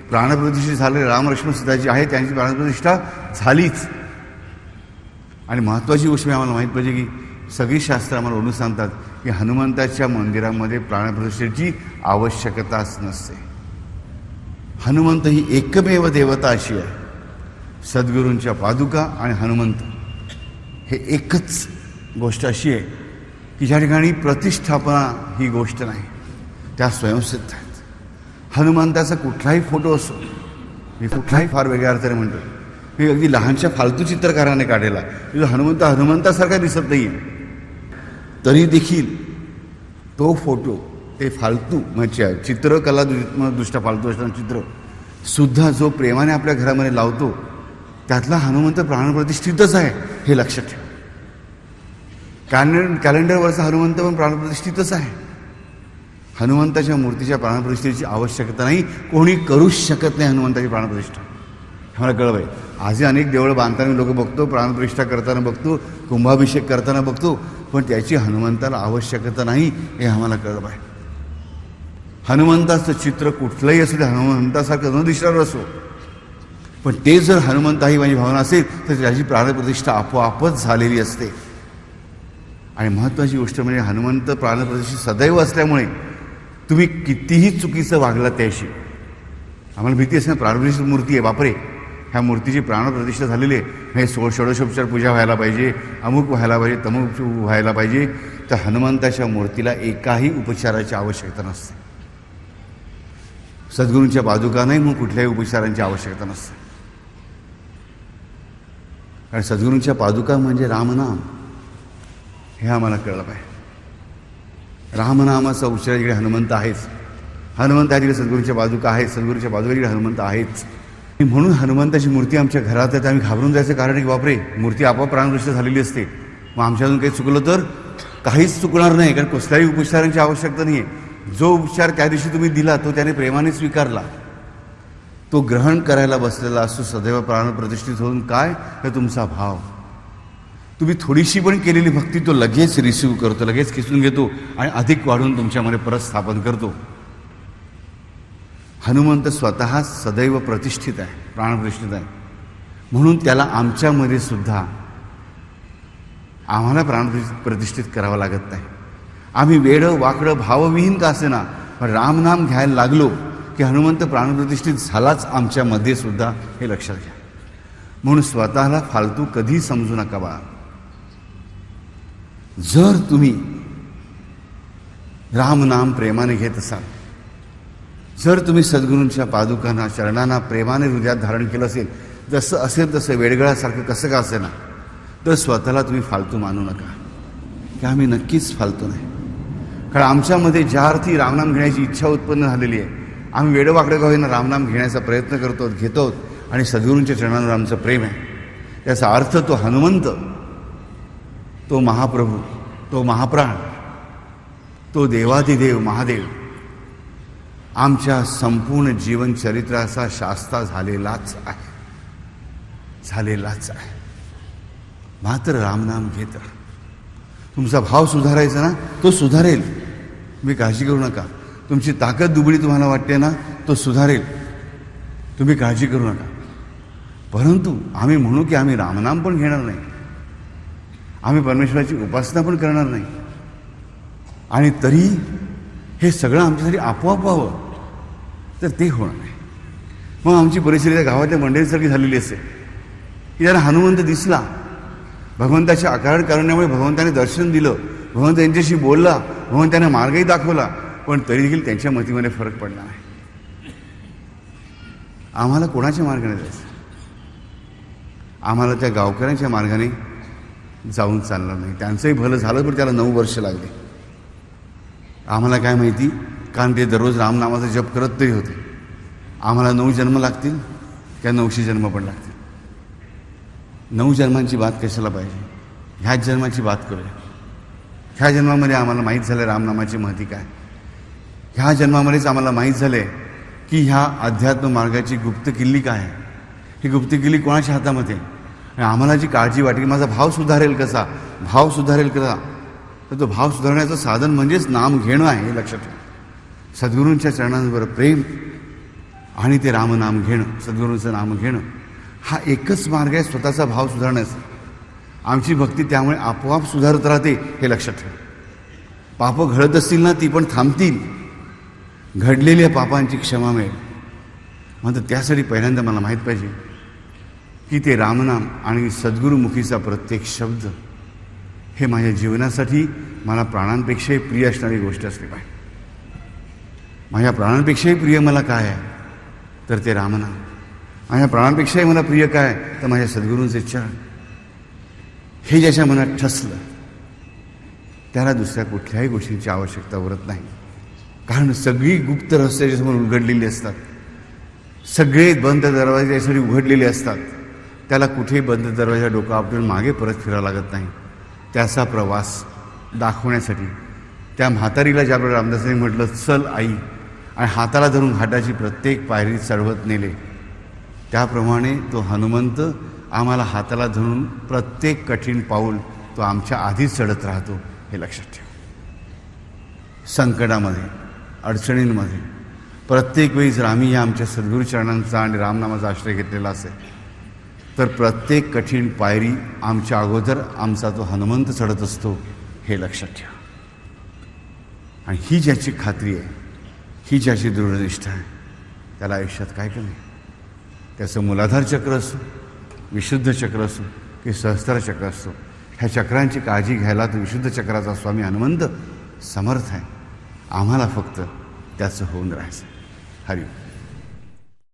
प्राणप्रतिष्ठा झाले. राम लक्ष्मण सीताजी आहे त्यांची प्राणप्रतिष्ठा झालीच. आणि महत्त्वाची गोष्ट आम्हाला माहीत पाहिजे की सगळी शास्त्र आम्हाला ओढून सांगतात की हनुमंताच्या मंदिरामध्ये प्राणप्रतिष्ठेची आवश्यकताच नसते. हनुमंत ही एकमेव देवता अशी आहे. सद्गुरूंच्या पादुका आणि हनुमंत हे एकच गोष्ट अशी आहे की ज्या ठिकाणी प्रतिष्ठापना ही गोष्ट नाही, त्या स्वयंसिद्ध आहेत. हनुमंताचा कुठलाही फोटो असो, मी कुठलाही फार वेगळ्या अर्थाने म्हणतो, मी अगदी लहानशा फालतू चित्रकाराने काढलेला जो हनुमंतासारखा दिसत नाही आहे, तरी देखील तो फोटो ते फालतू म्हणजे चित्रकला दृष्ट्या फालतू असताना चित्र सुद्धा जो प्रेमाने आपल्या घरामध्ये लावतो त्यातला हनुमंत प्राणप्रतिष्ठितच आहे हे लक्षात ठेवा. कॅलेंडरवरचा हनुमंत पण प्राणप्रतिष्ठितच आहे. हनुमंताच्या मूर्तीच्या प्राणप्रतिष्ठेची आवश्यकता नाही, कोणी करूच शकत नाही हनुमंताची प्राणप्रतिष्ठा. मला कळलं आहे. आजही अनेक देवळं बांधताना लोक बघतो, प्राणप्रतिष्ठा करताना बघतो, कुंभाभिषेक करताना बघतो, पण त्याची हनुमंताला आवश्यकता नाही हे आम्हाला कळलं आहे. हनुमंताचं चित्र कुठलंही असू दे, हनुमंतासारखं न दिसणारं असो, पण ते जर हनुमंत ही माझी भावना असेल तर त्याची प्राणप्रतिष्ठा आपोआपच झालेली असते. आणि महत्त्वाची गोष्ट म्हणजे हनुमंत प्राणप्रतिष्ठित सदैव असल्यामुळे तुम्ही कितीही चुकीचं वागला त्याशी आम्हाला भीती असते. प्राणप्रतिष्ठित मूर्ती आहे, बापरे ह्या मूर्तीची प्राणप्रतिष्ठा झालेली आहे, हे षोडशोपचार पूजा व्हायला पाहिजे, अमुक व्हायला पाहिजे, तमुक व्हायला पाहिजे. तर हनुमंताच्या मूर्तीला एकाही उपचाराची आवश्यकता नसते. सद्गुरूंच्या पादुका नाही मग कुठल्याही उपचारांची आवश्यकता नसते. कारण सद्गुरूंच्या पादुका म्हणजे रामनाम हे आम्हाला कळलं पाहिजे. रामनामाचा उच्चार इकडे हनुमंत आहेच, हनुमंत आहे तिकडे सद्गुरूंच्या पादुका आहेत, सद्गुरूंच्या पादुका तिकडे हनुमंत आहेच. म्हणून हनुमंताची मूर्ती आमच्या घरात आहे तर आम्ही घाबरून जायचं कारण की बापरे मूर्ती आपोआप प्राणप्रतिष्ठा झालेली असते, मग आमच्यातून काही चुकलं तर काहीच चुकणार नाही, कारण कुठल्याही उपचारांची आवश्यकता नाही आहे. जो उपचार त्या दिवशी तुम्ही दिला तो त्याने प्रेमाने स्वीकारला, तो ग्रहण करायला बसलेला असतो सदैव प्राणप्रतिष्ठित होऊन. काय तर तुमचा भाव, तुम्ही थोडीशी पण केलेली भक्ती तो लगेच रिसीव्ह करतो, लगेच खेचून घेतो आणि अधिक वाढून तुमच्यामध्ये परत स्थापन करतो. हनुमंत स्वतः सदैव प्रतिष्ठित आहे, प्राणप्रतिष्ठित आहे, म्हणून त्याला आमच्यामध्ये सुद्धा आम्हाला प्राणप्रतिष्ठित करावं लागत नाही. आम्ही वेडं वाकडं भावविहीन का असेना पण रामनाम घ्यायला लागलो की हनुमंत प्राणप्रतिष्ठित झालाच आमच्यामध्ये सुद्धा, हे लक्षात घ्या. म्हणून स्वतःला फालतू कधी समजू नका बा. जर तुम्ही रामनाम प्रेमाने घेत असाल, जर तुम्ही सद्गुरूंच्या पादुकांना चरणांना प्रेमाने हृदयात धारण केलं असेल, जसं असेल तसं वेडगळासारखं कसं का असेना, तर स्वतःला तुम्ही फालतू मानू नका की आम्ही नक्कीच फालतू नाही. कारण आमच्यामध्ये ज्या अर्थी रामनाम घेण्याची इच्छा उत्पन्न झालेली आहे, आम्ही वेडवाकडं का होईना रामनाम घेण्याचा प्रयत्न करतो, घेतो आणि सद्गुरूंच्या चरणांवर आमचं प्रेम आहे. त्याचा अर्थ तो हनुमंत, तो महाप्रभू, तो महाप्राण, तो देवादिदेव महादेव आमच्या संपूर्ण जीवनचरित्राचा शास्ता झालेलाच आहे, झालेलाच आहे. मात्र रामनाम घेत राहा. तुमचा भाव सुधारायचा ना, तो सुधारेल, तुम्ही काळजी करू नका. तुमची ताकद दुबळी तुम्हाला वाटते ना, तो सुधारेल, तुम्ही काळजी करू नका. परंतु आम्ही म्हणू की आम्ही रामनाम पण घेणार नाही, आम्ही परमेश्वराची उपासना पण करणार नाही, आणि तरी हे सगळं आमच्यासाठी आपोआप व्हावं तर ते होणार नाही. मग आमची परिस्थिती त्या गावातल्या मंडळीसारखी झालेली असते की त्यांना हनुमंत दिसला, भगवंताच्या आकारण करण्यामुळे भगवंताने दर्शन दिलं, भगवंत त्यांच्याशी बोलला, भगवंताने मार्गही दाखवला, पण तरी देखील त्यांच्या मतीमध्ये फरक पडला नाही. आम्हाला कोणाच्या मार्गाने जायचं? आम्हाला त्या गावकऱ्यांच्या मार्गाने जाऊन चालणार नाही. त्यांचंही भलं झालं पण त्याला 9 वर्ष लागली. आम्हाला काय माहिती, कारण ते दररोज रामनामाचा जप करत तरी होते. आम्हाला 9 जन्म लागतील त्या 900 जन्म पण लागतील. 9 जन्मांची बात कशाला पाहिजे, ह्याच जन्माची बात करूया. ह्या जन्मामध्ये आम्हाला माहीत झालं रामनामाची महती काय, ह्या जन्मामध्येच आम्हाला माहीत झालं की ह्या अध्यात्म मार्गाची गुप्त किल्ली काय आहे, ही गुप्ती केली कोणाच्या हातामध्ये? आणि आम्हाला जी काळजी वाटली की माझा भाव सुधारेल कसा, भाव सुधारेल कसा, तर तो भाव सुधारण्याचं साधन म्हणजेच नाम घेणं आहे, हे लक्षात ठेवा. सद्गुरूंच्या चरणांवर प्रेम आणि ते रामनाम घेणं, सद्गुरूंचं नाम घेणं, हा एकच मार्ग आहे स्वतःचा भाव सुधारण्याचा. आमची भक्ती त्यामुळे आपोआप सुधारत राहते, हे लक्षात ठेवा. पापं घडत असतील ना, ती पण थांबतील. घडलेल्या पापांची क्षमा मिळेल. म्हणतं त्यासाठी पहिल्यांदा मला माहीत पाहिजे की ते रामनाम आणि सद्गुरुमुखीचा प्रत्येक शब्द हे माझ्या जीवनासाठी मला प्राणांपेक्षाही प्रिय असणारी गोष्ट असली पाहिजे. माझ्या प्राणांपेक्षाही प्रिय मला काय आहे, तर ते रामनाम. माझ्या प्राणांपेक्षाही मला प्रिय काय, तर माझ्या सद्गुरूंचे चरण. हे ज्याच्या मनात ठसलं त्याला दुसऱ्या कुठल्याही गोष्टींची आवश्यकता उरत नाही. कारण सगळी गुप्त रहस्य त्याच्यासमोर उघडलेली असतात. सगळे बंद दरवाजे त्यासाठी उघडलेले असतात. त्याला कुठेही बंद दरवाजा डोकं आपटून मागे परत फिरावं लागत नाही. त्याचा प्रवास दाखवण्यासाठी त्या म्हातारीला ज्याप्रकारे रामदासांनी म्हटलं, चल आई, आणि हाताला धरून घाटाची प्रत्येक पायरी चढवत नेले, त्याप्रमाणे तो हनुमंत आम्हाला हाताला धरून प्रत्येक कठीण पाऊल तो आमच्या आधीच चढत राहतो, हे लक्षात ठेवा. संकटामध्ये, अडचणींमध्ये प्रत्येक वेळी जर आम्ही या आमच्या सद्गुरूचरणांचा आणि रामनामाचा आश्रय घेतलेला असेल, तर प्रत्येक कठीण पायरी आमच्या अगोदर आमचा तो हनुमंत चढत असतो, हे लक्षात ठेवा. आणि ही ज्याची खात्री आहे, ही ज्याची दृढनिष्ठा आहे, त्याला आयुष्यात काय कमी. त्याचं मूलाधार चक्र असो, विशुद्ध चक्र असो की सहस्त्र चक्र असो, ह्या चक्रांची काळजी घ्यायला तो विशुद्ध चक्राचा स्वामी हनुमंत समर्थ आहे. आम्हाला फक्त त्याचं होऊन राहायचं. हरिओम.